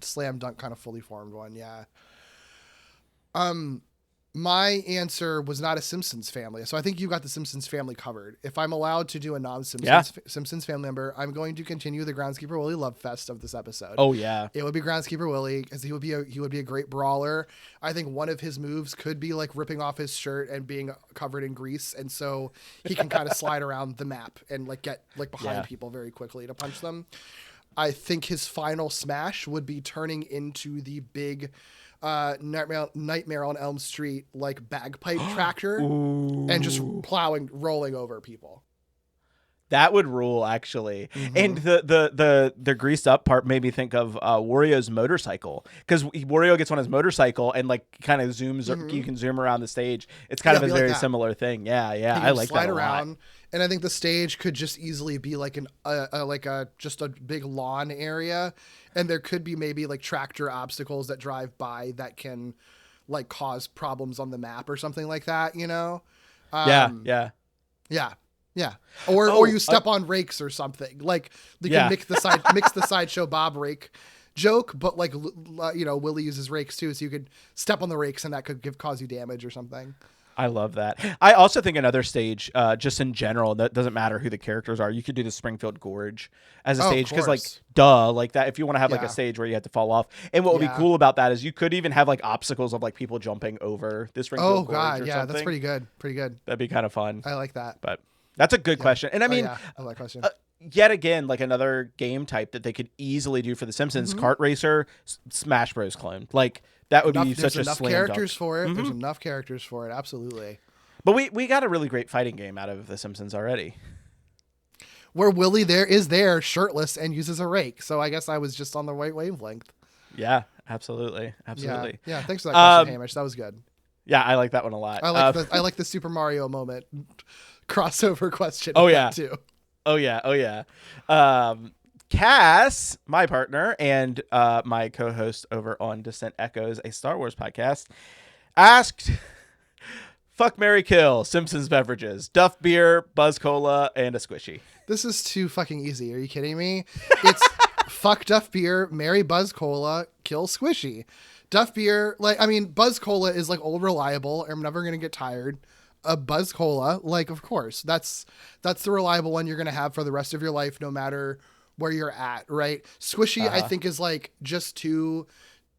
slam dunk kind of fully formed one. Yeah. My answer was not a Simpsons family. So I think you got the Simpsons family covered. If I'm allowed to do a non-Simpsons Simpsons family member, I'm going to continue the Groundskeeper Willie love fest of this episode. Oh yeah. It would be Groundskeeper Willie, because he would be a great brawler. I think one of his moves could be like ripping off his shirt and being covered in grease, and so he can kind of slide around the map and like get like behind people very quickly to punch them. I think his final smash would be turning into the big Nightmare on Elm Street like bagpipe tractor and just rolling over people. That would rule, actually. And the greased up part made me think of Wario's motorcycle, because Wario gets on his motorcycle and like kind of zooms. You can zoom around the stage. It's kind of a very similar thing. Yeah. I like that a lot. And I think the stage could just easily be like just a big lawn area, and there could be maybe like tractor obstacles that drive by that can like cause problems on the map or something like that. You know? Yeah. Or you step on rakes or something. Like you can mix the Sideshow Bob rake joke, but like Willie uses rakes too, so you could step on the rakes and that could cause you damage or something. I love that. I also think another stage, just in general, that doesn't matter who the characters are. You could do the Springfield Gorge as a stage, because like like that. If you want to have like a stage where you have to fall off, and what would be cool about that is you could even have like obstacles of like people jumping over the Springfield Gorge. Oh god, yeah, that's pretty good. That'd be kind of fun. I like that. But that's a good question, and I mean, I like that question. Yet again, like another game type that they could easily do for The Simpsons, Kart Racer, Smash Bros. Clone. Like that would be such a slam characters for it. There's enough characters for it. Absolutely. But we got a really great fighting game out of The Simpsons already, where Willie is shirtless and uses a rake. So I guess I was just on the right wavelength. Yeah, absolutely. Yeah. Thanks for that question, Hamish. That was good. Yeah, I like that one a lot. I like the Super Mario moment crossover question. Too. Oh yeah. Cass, my partner and my co-host over on Descent Echoes, a Star Wars podcast, asked, fuck, marry, kill Simpsons beverages: Duff beer, Buzz Cola, and a squishy. This is too fucking easy. Are you kidding me? It's fuck Duff beer, marry Buzz Cola, kill squishy. Duff beer, Buzz Cola is like old reliable. I'm never gonna get tired. A Buzz Cola, like, of course, that's the reliable one you're gonna have for the rest of your life, no matter where you're at, right? Squishy, I think, is like just too.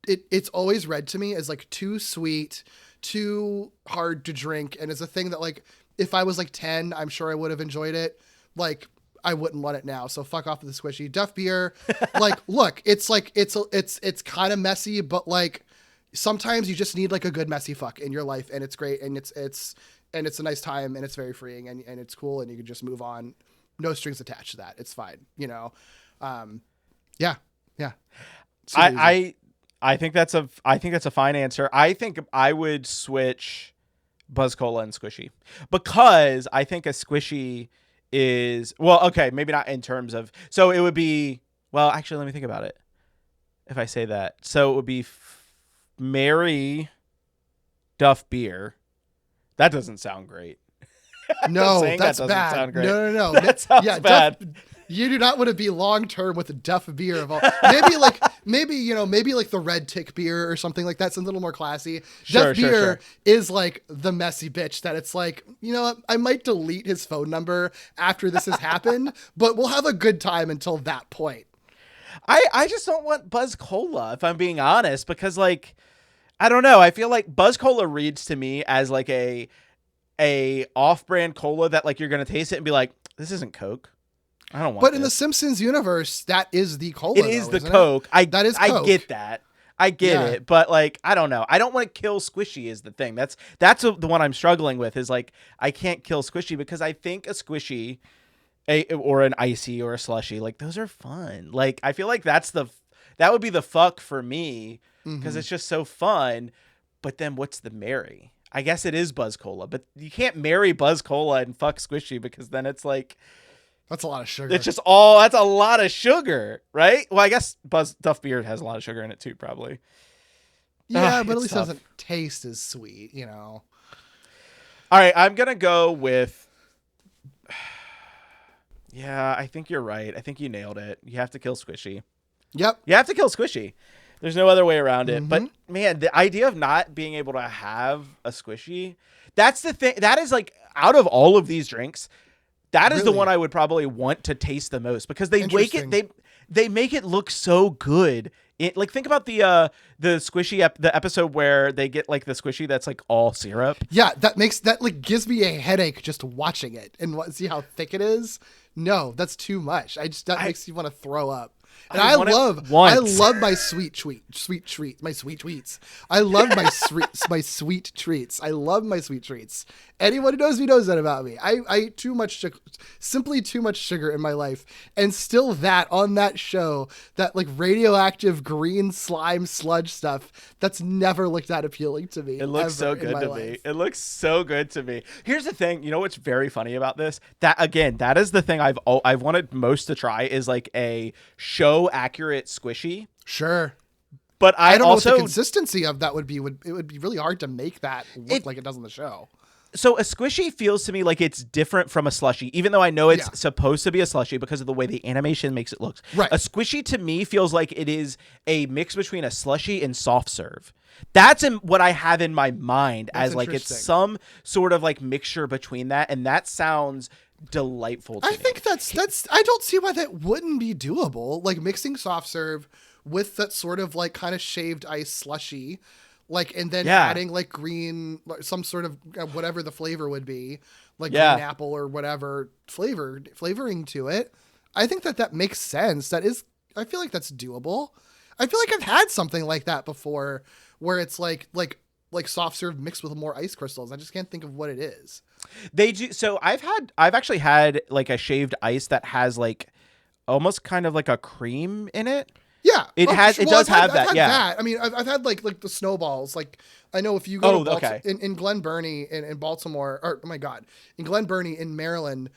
It's always read to me as like too sweet, too hard to drink, and it's a thing that like if I was like 10, I'm sure I would have enjoyed it. Like I wouldn't want it now, so fuck off with the squishy. Duff beer, like, look, it's like it's kind of messy, but like sometimes you just need like a good messy fuck in your life, and it's great, and it's a nice time, and it's very freeing, and it's cool, and you can just move on. No strings attached to that. It's fine, Yeah. I think that's a fine answer. I think I would switch Buzz Cola and squishy, because I think a squishy is, well, okay, maybe not in terms of, so it would be, well, actually, let me think about it. If I say that, so it would be marry Duff beer. That doesn't sound great. No, that's bad. No. That sounds bad. You do not want to be long term with a Duff beer of all. Maybe like the Red Tick beer or something like that's a little more classy. Duff beer is like the messy bitch that it's like, I might delete his phone number after this has happened, but we'll have a good time until that point. I just don't want Buzz Cola, if I'm being honest, because like, I don't know. I feel like Buzz Cola reads to me as like a off-brand cola that like you're gonna taste it and be like, this isn't Coke. I don't want. But in the Simpsons universe, that is the cola. It is the Coke. I get that. I get it, but like, I don't know. I don't want to kill Squishy is the thing. That's the one I'm struggling with. Is like, I can't kill Squishy because I think a Squishy, or an icy or a slushy, like those are fun. Like I feel like that would be the fuck for me, because it's just so fun. But then what's the marry? I guess it is Buzz Cola, but you can't marry Buzz Cola and fuck Squishy, because then it's like, that's a lot of sugar. It's just that's a lot of sugar, right? Well, I guess Duff beer has a lot of sugar in it too, probably. Yeah, but at least it doesn't taste as sweet, All right, I'm going to go with, yeah, I think you're right. I think you nailed it. You have to kill Squishy. Yep. You have to kill Squishy. There's no other way around it. But Mm-hmm. man, the idea of not being able to have a squishy, that's the thing. That is like, out of all of these drinks, that is the Really? one I would probably want to taste the most, because they make it, Interesting. they make it look so good. Like, think about the squishy the episode where they get like the squishy that's like all syrup. Yeah, that like gives me a headache just watching it and see how thick it is. No, that's too much. That makes you want to throw up. And I want it once. love my sweet treats. My sweet treats. I love my sweet treats. I love my sweet treats. Anyone who knows me knows that about me. I eat too much sugar, simply too much sugar in my life. And still that on that show, that like radioactive green slime sludge stuff, that's never looked that appealing to me. It looks so good to me. It looks so good to me. Here's the thing. You know what's very funny about this? That, again, that is the thing I've wanted most to try, is like a show accurate squishy. Sure. But I don't also know what the consistency of that would be. It would be really hard to make that look like it does on the show. So a squishy feels to me like it's different from a slushy, even though I know it's supposed to be a slushy because of the way the animation makes it look. Right. A squishy to me feels like it is a mix between a slushy and soft serve. That's what I have in my mind as like it's some sort of like mixture between that, and that sounds delightful to me. I think that's I don't see why that wouldn't be doable. Like mixing soft serve with that sort of like kind of shaved ice slushy, like, and then adding like green, some sort of whatever the flavor would be, like green apple or whatever flavoring to it. I think that makes sense. I feel like that's doable. I feel like I've had something like that before, where it's like soft serve mixed with more ice crystals. I just can't think of what it is. They do. So I've actually had like a shaved ice that has like almost kind of like a cream in it. Yeah, it does have that. I've had that. I mean, I've had like the snowballs. Like, I know if you go to in Glen Burnie in Baltimore, or oh my God, in Glen Burnie in Maryland,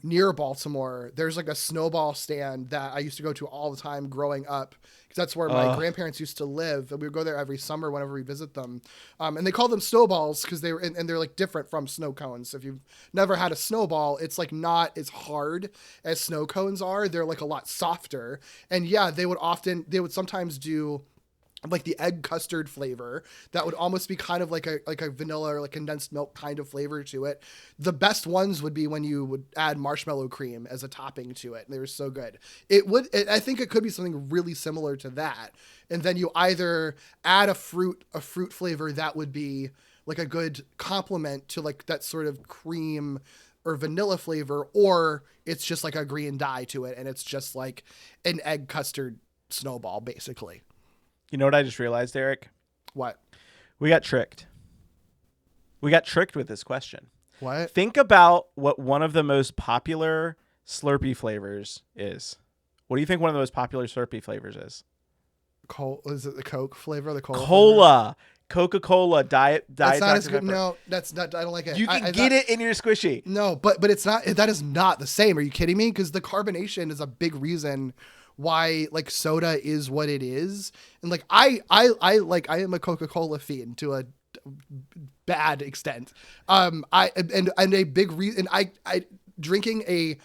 near Baltimore, there's like a snowball stand that I used to go to all the time growing up, because that's where my grandparents used to live, and we would go there every summer whenever we visit them. And they call them snowballs because they were, and they're like different from snow cones. If you've never had a snowball, it's like not as hard as snow cones are. They're like a lot softer. And yeah, they would sometimes do like the egg custard flavor that would almost be kind of like a vanilla or like condensed milk kind of flavor to it. The best ones would be when you would add marshmallow cream as a topping to it. They were so good. I think it could be something really similar to that. And then you either add a fruit flavor that would be like a good complement to like that sort of cream or vanilla flavor, or it's just like a green dye to it, and it's just like an egg custard snowball basically. You know what I just realized, Eric? What? We got tricked. We got tricked with this question. What? Think about what one of the most popular Slurpee flavors is. What do you think one of the most popular Slurpee flavors is? Is it the Coke flavor? The Cola. Coca-Cola diet. That's not as good. No, that's not. I don't like it. You can get it in your squishy. No, but it's not. That is not the same. Are you kidding me? Because the carbonation is a big reason why like soda is what it is. And like I am a Coca-Cola fiend to a bad extent. And a big reason I drinking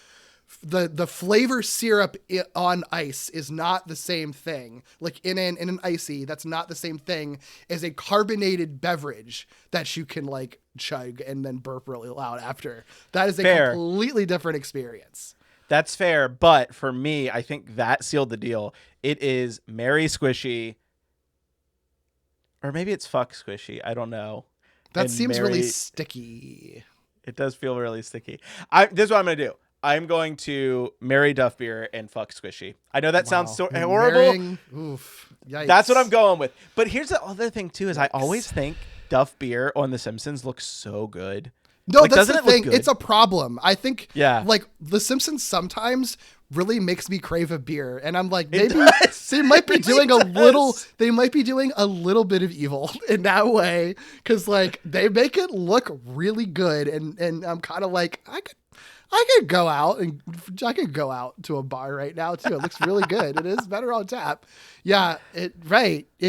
the flavor syrup on ice is not the same thing. Like in an icy, that's not the same thing as a carbonated beverage that you can like chug and then burp really loud after. That is a completely different experience. That's fair, but for me, I think that sealed the deal. It is Mary Squishy, or maybe it's Fuck Squishy. I don't know. That seems really sticky. It does feel really sticky. This is what I'm going to do. I'm going to marry Duff Beer and Fuck Squishy. I know that sounds so horrible. Oof. Yikes. That's what I'm going with. But here's the other thing, too, is I always think Duff Beer on The Simpsons looks so good. No, like, that's the thing. It's a problem. I think, like, The Simpsons sometimes really makes me crave a beer, and I'm like, maybe they might be doing a little. They might be doing a little bit of evil in that way, because like they make it look really good, and I'm kind of like, I could go out to a bar right now too. It looks really good. It is better on tap. Yeah, it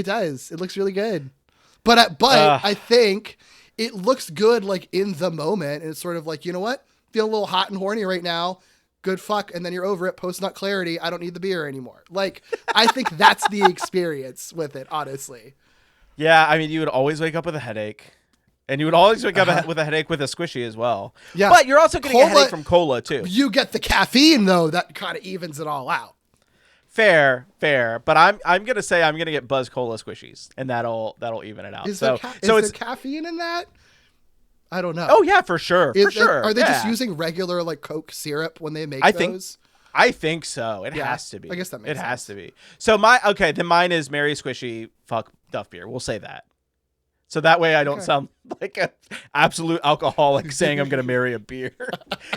does. It looks really good, but I think it looks good like in the moment, and it's sort of like, you know what, feeling a little hot and horny right now, good fuck, and then you're over it, post-nut clarity, I don't need the beer anymore. Like, I think that's the experience with it, honestly. Yeah, I mean, you would always wake up with a headache. And you would always wake up with a headache with a squishy as well. Yeah. But you're also getting a headache from cola, too. You get the caffeine, though, that kind of evens it all out. Fair. But I'm gonna say I'm gonna get Buzz Cola squishies, and that'll even it out. Is there caffeine in that? I don't know. Oh yeah, for sure. Are they just using regular like Coke syrup when they make those? I think so. It has to be. I guess that makes sense. It has to be. So then mine is Mary Squishy. Fuck Duff Beer. We'll say that. So that way I don't sound like an absolute alcoholic saying I'm going to marry a beer.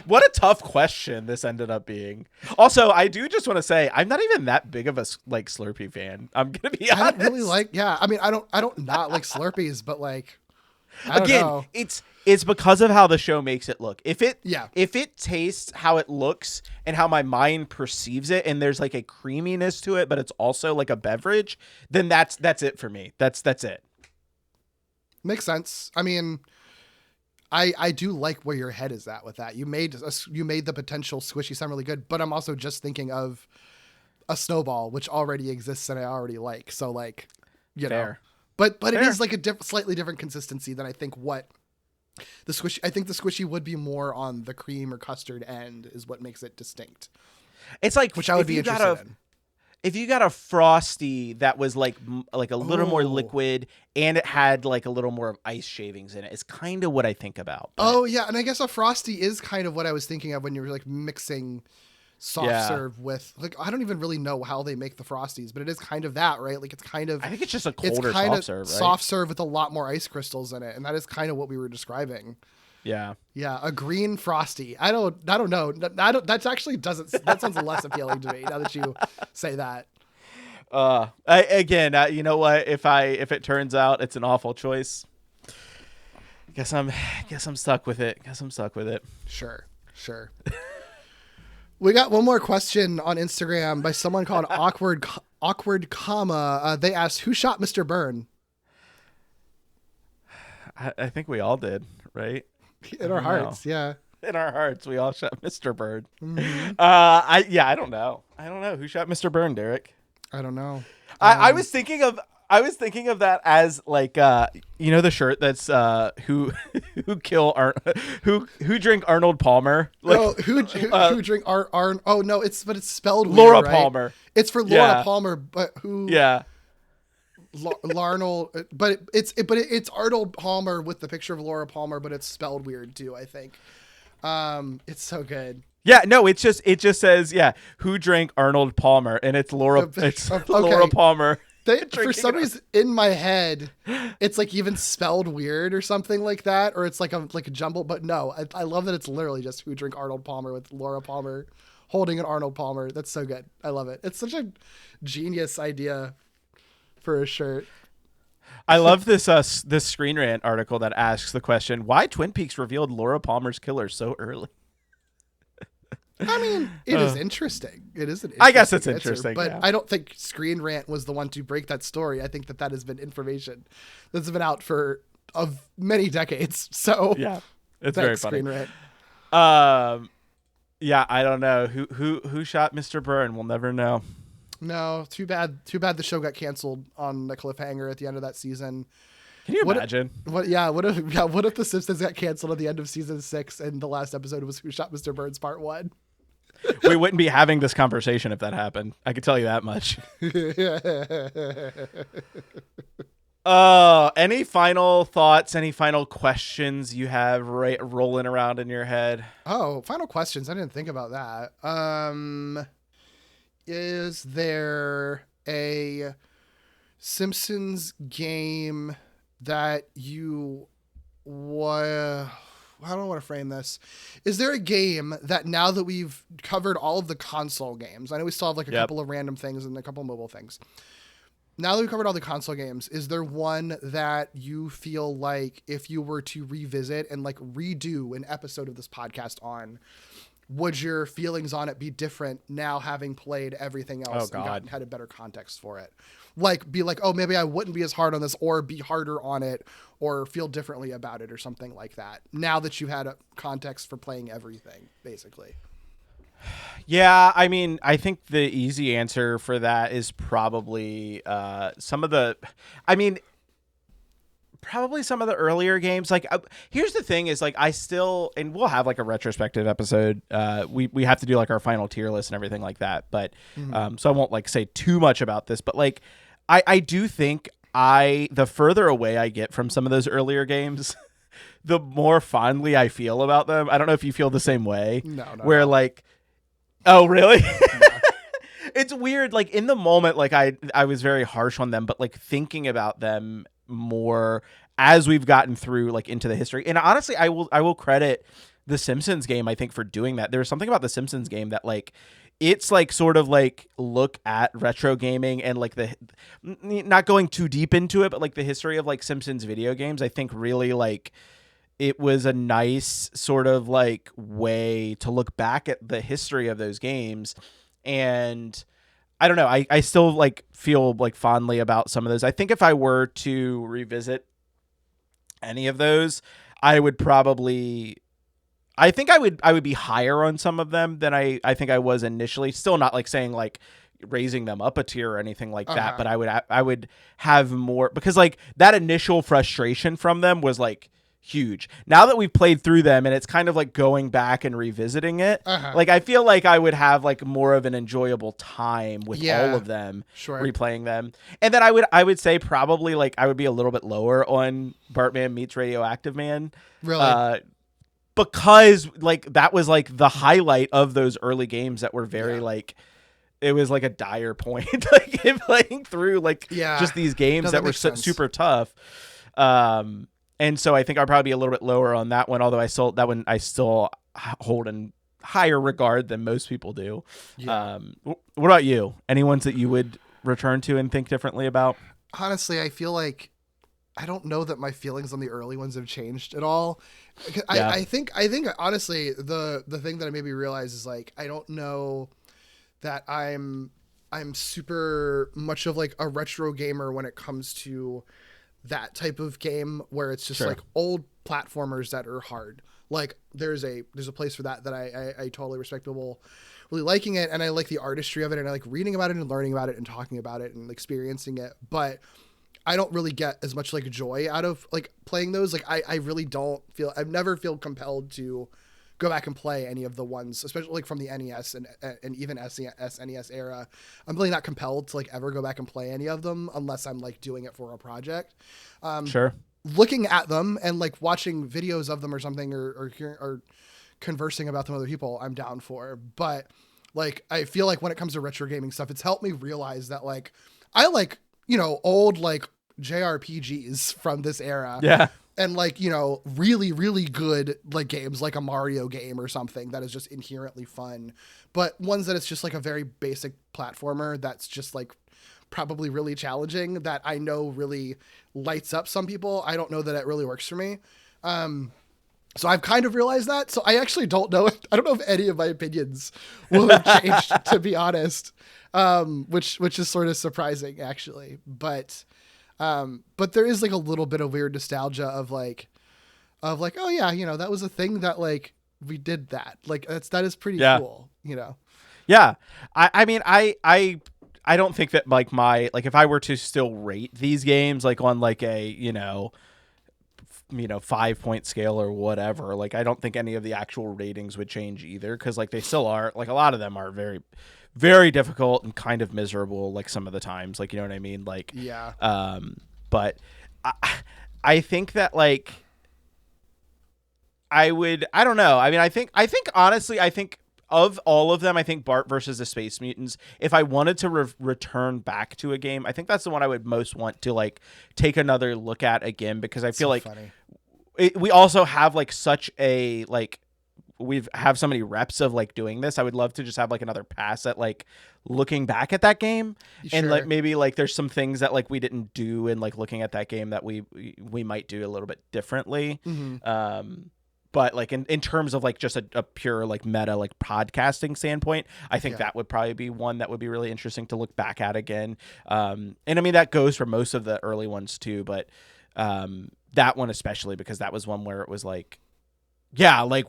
What a tough question this ended up being. Also, I do just want to say I'm not even that big of a like Slurpee fan. I'm going to be honest. I don't really like, I mean, I don't not like Slurpees, but like, I don't know. It's because of how the show makes it look. If it tastes how it looks and how my mind perceives it, and there's like a creaminess to it, but it's also like a beverage, then that's it for me. That's it. Makes sense. I mean, I do like where your head is at with that. You made the potential squishy sound really good, but I'm also just thinking of a snowball, which already exists and I already like. So like, Fair. But it is like a slightly different consistency than I think what the squishy. I think the squishy would be more on the cream or custard end is what makes it distinct. It's like, which I would be interested in. If you got a Frosty that was like a little more liquid and it had like a little more of ice shavings in it, it's kind of what I think about. Oh yeah, and I guess a Frosty is kind of what I was thinking of when you were like mixing soft serve with, like, I don't even really know how they make the Frosties, but it is kind of that, right? Like, it's kind of, I think it's just a colder soft serve, right? Soft serve with a lot more ice crystals in it, and that is kind of what we were describing. Yeah. Yeah, a green Frosty. I don't know. That actually doesn't, that sounds less appealing to me now that you say that. You know what? If it turns out it's an awful choice, guess I'm stuck with it. Sure. We got one more question on Instagram by someone called awkward comma. They asked, who shot Mr. Byrne? I think we all did, right? In our hearts, yeah. In our hearts, we all shot Mr. Byrne. Mm-hmm. I don't know. Who shot Mr. Byrne, Derek? I don't know. I was thinking of that as like the shirt that's who drink Arnold Palmer. Like, who drink Arn? Oh no, it's spelled weird, Laura right? Palmer. It's for Laura Palmer, but who? Yeah. Larnold, but it's Arnold Palmer with the picture of Laura Palmer, but it's spelled weird too, I think. It's so good. Yeah, no, it just says, who drank Arnold Palmer, and it's Laura. It's okay. Laura Palmer. For some reason in my head, it's like even spelled weird or something like that, or it's like a jumble. But no, I love that it's literally just who drank Arnold Palmer with Laura Palmer holding an Arnold Palmer. That's so good. I love it. It's such a genius idea for a shirt. I love this Screen Rant article that asks the question, why Twin Peaks revealed Laura Palmer's killer so early? I mean, it is interesting. It is an interesting I guess it's answer, interesting, but yeah. I don't think Screen Rant was the one to break that story. I think that has been information that's been out for many decades. So yeah, it's very funny. Screen Rant. Yeah, I don't know who shot Mr. Byrne. We'll never know. No, too bad. The show got canceled on the cliffhanger at the end of that season. Can you imagine? What if the Simpsons got canceled at the end of season 6 and the last episode was Who Shot Mr. Burns Part 1? We wouldn't be having this conversation if that happened. I can tell you that much. Any final thoughts? Any final questions you have rolling around in your head? Oh, final questions. I didn't think about that. Is there a Simpsons game that I don't want to frame this. Is there a game that now that we've covered all of the console games, I know we still have like a couple of random things and a couple of mobile things. Now that we've covered all the console games, is there one that you feel like if you were to revisit and like redo an episode of this podcast on, would your feelings on it be different now having played everything else and had a better context for it? Like, be like, oh, maybe I wouldn't be as hard on this, or be harder on it, or feel differently about it, or something like that. Now that you've had a context for playing everything, basically. Yeah, I mean, I think the easy answer for that is probably some of the. I mean, probably some of the earlier games. Like, here's the thing: is like I still, and we'll have like a retrospective episode. We have to do like our final tier list and everything like that. But Mhm. so I won't like say too much about this. But like, I do think the further away I get from some of those earlier games, the more fondly I feel about them. I don't know if you feel the same way. No, not at Where all. like, oh really? Yeah. It's weird. Like in the moment, like I was very harsh on them, but like thinking about them more as we've gotten through like into the history. And honestly, I will credit the Simpsons game, I think, for doing that. There's something about the Simpsons game that like it's like sort of like look at retro gaming and like not going too deep into it, but like the history of like Simpsons video games, I think really like it was a nice sort of like way to look back at the history of those games. And I don't know, I still like feel like fondly about some of those. I think if I were to revisit any of those, I would probably I would be higher on some of them than I think I was initially. Still not like saying like raising them up a tier or anything like that, Uh-huh. but I would have more because like that initial frustration from them was like huge. Now that we've played through them and it's kind of like going back and revisiting it, Uh-huh. like I feel like I would have like more of an enjoyable time with all Yeah. of them, Sure. replaying them. And then I would say probably like I would be a little bit lower on Bartman meets Radioactive Man. Really. Uh because like that was like the highlight of those early games that were very Yeah. like it was like a dire point like in playing through like Yeah. just these No, games that that were makes sense. super tough. And so I think I'll probably be a little bit lower on that one, although I still hold in higher regard than most people do. Yeah. What about you? Any ones that you would return to and think differently about? Honestly, I feel like I don't know that my feelings on the early ones have changed at all. Yeah, I think honestly the thing that I made me realize is like I don't know that I'm super much of like a retro gamer when it comes to that type of game where it's just sure. like old platformers that are hard. Like there's a place for that I totally respectable really liking it, and I like the artistry of it, and I like reading about it and learning about it and talking about it and experiencing it. But I don't really get as much like joy out of like playing those. Like I really don't feel I've never feel compelled to go back and play any of the ones, especially like from the NES and even SNES era. I'm really not compelled to like ever go back and play any of them unless I'm like doing it for a project. Um, Sure. Looking at them and like watching videos of them or something or conversing about them with other people, I'm down for. But like I feel like when it comes to retro gaming stuff, it's helped me realize that like I like, old like JRPGs from this era Yeah. and like, really, really good like games like a Mario game or something that is just inherently fun. But ones that it's just like a very basic platformer that's just like probably really challenging that I know really lights up some people. I don't know that it really works for me. So I've kind of realized that. So I actually don't know. I don't know if any of my opinions will have changed, to be honest. Which is sort of surprising, actually. But there is like a little bit of weird nostalgia of like, oh yeah, that was a thing that like we did that. Like that is pretty Yeah. cool. Yeah. I mean I don't think that like my like if I were to still rate these games like on like a 5-point scale or whatever, like I don't think any of the actual ratings would change either, because like they still are like a lot of them are very very difficult and kind of miserable like some of the times, like you know what I mean, like Yeah. but I, I think that like I don't know. I mean, I think honestly, I think of all of them, I think Bart versus the Space Mutants, if I wanted to return back to a game, I think that's the one I would most want to like take another look at again, because I It's feel so like funny. we also have like such a like we've have so many reps of like doing this. I would love to just have like another pass at like looking back at that game, and like Sure. maybe like there's some things that like we didn't do and like looking at that game that we might do a little bit differently. Hmm. But like in terms of like just a pure like meta like podcasting standpoint, I think Yeah. that would probably be one that would be really interesting to look back at again. And I mean that goes for most of the early ones too, but that one especially, because that was one where it was like yeah, like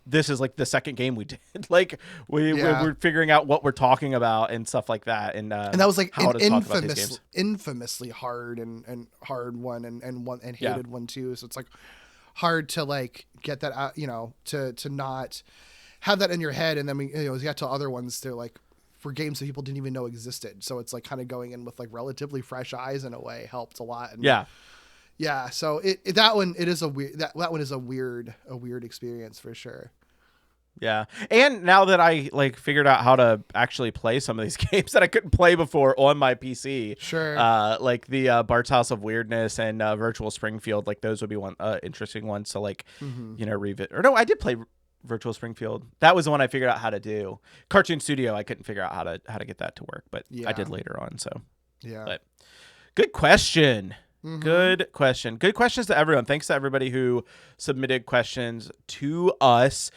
this is like the second game we did. Like we're figuring out what we're talking about and stuff like that, and that was like how an to talk about these games. infamously hard and hard one and hated one too. So it's like hard to like get that out, to not have that in your head. And then we got to other ones to like for games that people didn't even know existed. So it's like kind of going in with like relatively fresh eyes in a way helped a lot. And yeah. So that one is a weird experience for sure. Yeah. And now that I like figured out how to actually play some of these games that I couldn't play before on my PC, sure. Like the Bart's House of Weirdness and Virtual Springfield, like those would be one interesting ones to like, revisit. Or no, I did play Virtual Springfield. That was the one I figured out how to do. Cartoon Studio, I couldn't figure out how to get that to work, but I did later on. So yeah. But good question. Good question. Good questions to everyone. Thanks to everybody who submitted questions to us.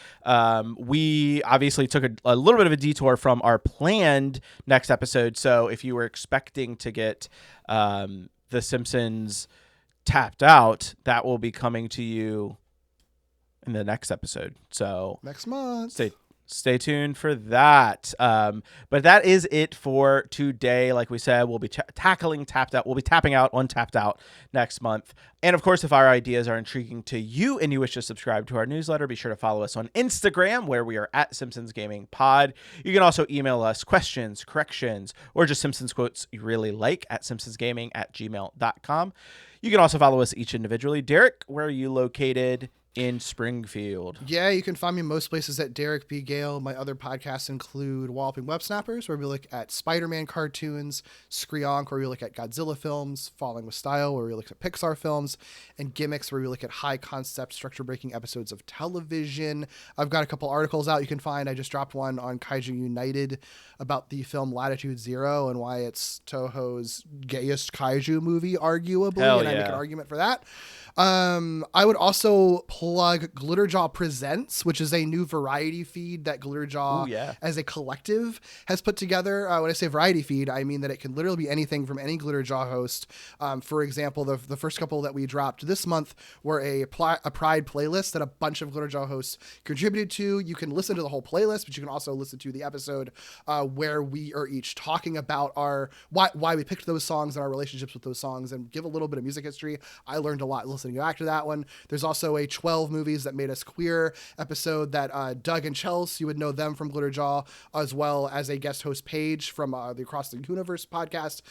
We obviously took a little bit of a detour from our planned next episode. So if you were expecting to get The Simpsons tapped out, that will be coming to you in the next episode. So next month. Stay tuned for that. But that is it for today. Like we said, we'll be tackling Tapped Out. We'll be tapping out on Tapped Out next month. And of course, if our ideas are intriguing to you and you wish to subscribe to our newsletter, be sure to follow us on Instagram, where we are at Simpsons Gaming Pod. You can also email us questions, corrections, or just Simpsons quotes you really like at simpsonsgaming@gmail.com. You can also follow us each individually. Derek, where are you located in Springfield? Yeah, you can find me most places at Derek B. Gale. My other podcasts include Walloping Websnappers, where we look at Spider-Man cartoons, Skreeonk, where we look at Godzilla films, Falling with Style, where we look at Pixar films, and Gimmicks, where we look at high-concept, structure-breaking episodes of television. I've got a couple articles out you can find. I just dropped one on Kaiju United about the film Latitude Zero and why it's Toho's gayest kaiju movie, arguably, I make an argument for that. I would also plug Glitterjaw Presents, which is a new variety feed that Glitterjaw as a collective has put together. When I say variety feed, I mean that it can literally be anything from any Glitterjaw host. For example, the first couple that we dropped this month were a Pride playlist that a bunch of Glitterjaw hosts contributed to. You can listen to the whole playlist, but you can also listen to the episode where we are each talking about why we picked those songs and our relationships with those songs and give a little bit of music history. I learned a lot listening back to that one. There's also a 12 movies that made us queer episode that Doug and Chelsea, you would know them from Glitterjaw, as well as a guest host Paige from the Across the Universe podcast,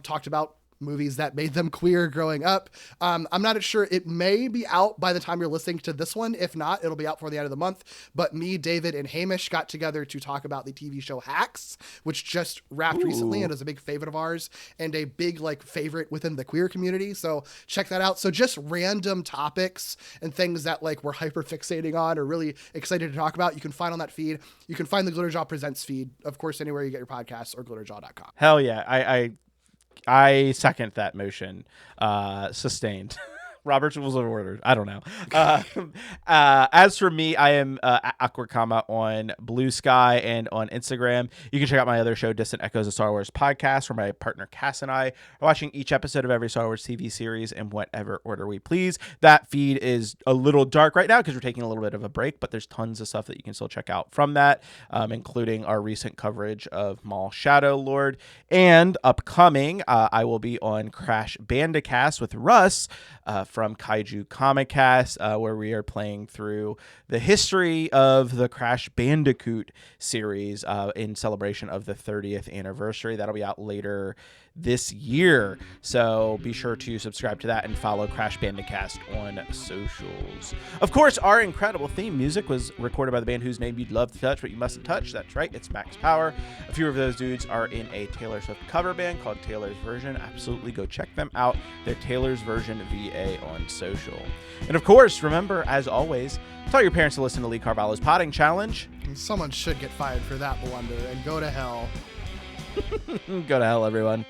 talked about movies that made them queer growing up. I'm not sure. It may be out by the time you're listening to this one. If not, it'll be out for the end of the month. But me, David, and Hamish got together to talk about the TV show Hacks, which just wrapped recently and is a big favorite of ours and a big favorite within the queer community. So check that out. So just random topics and things that we're hyper fixating on or really excited to talk about, you can find on that feed. You can find the Glitterjaw Presents feed, of course, anywhere you get your podcasts or glitterjaw.com. Hell yeah. I second that motion. Sustained. Robert's Rules of Order. I don't know. As for me, I am at Awkward Comma on Blue Sky and on Instagram. You can check out my other show, Distant Echoes of Star Wars podcast, where my partner Cass and I are watching each episode of every Star Wars TV series in whatever order we please. That feed is a little dark right now because we're taking a little bit of a break, but there's tons of stuff that you can still check out from that, including our recent coverage of Maul Shadow Lord. And upcoming, I will be on Crash Bandicast with Russ from Kaiju Comic Cast, where we are playing through the history of the Crash Bandicoot series in celebration of the 30th anniversary. That'll be out later this year. So be sure to subscribe to that and follow Crash Bandicast on socials. Of course, our incredible theme music was recorded by the band whose name you'd love to touch, but you mustn't touch. That's right, it's Max Power. A few of those dudes are in a Taylor Swift cover band called Taylor's Version. Absolutely go check them out. They're Taylor's Version VA on social. And of course, remember, as always, tell your parents to listen to Lee Carvallo's Potting Challenge. Someone should get fired for that blunder and go to hell. Go to hell, everyone.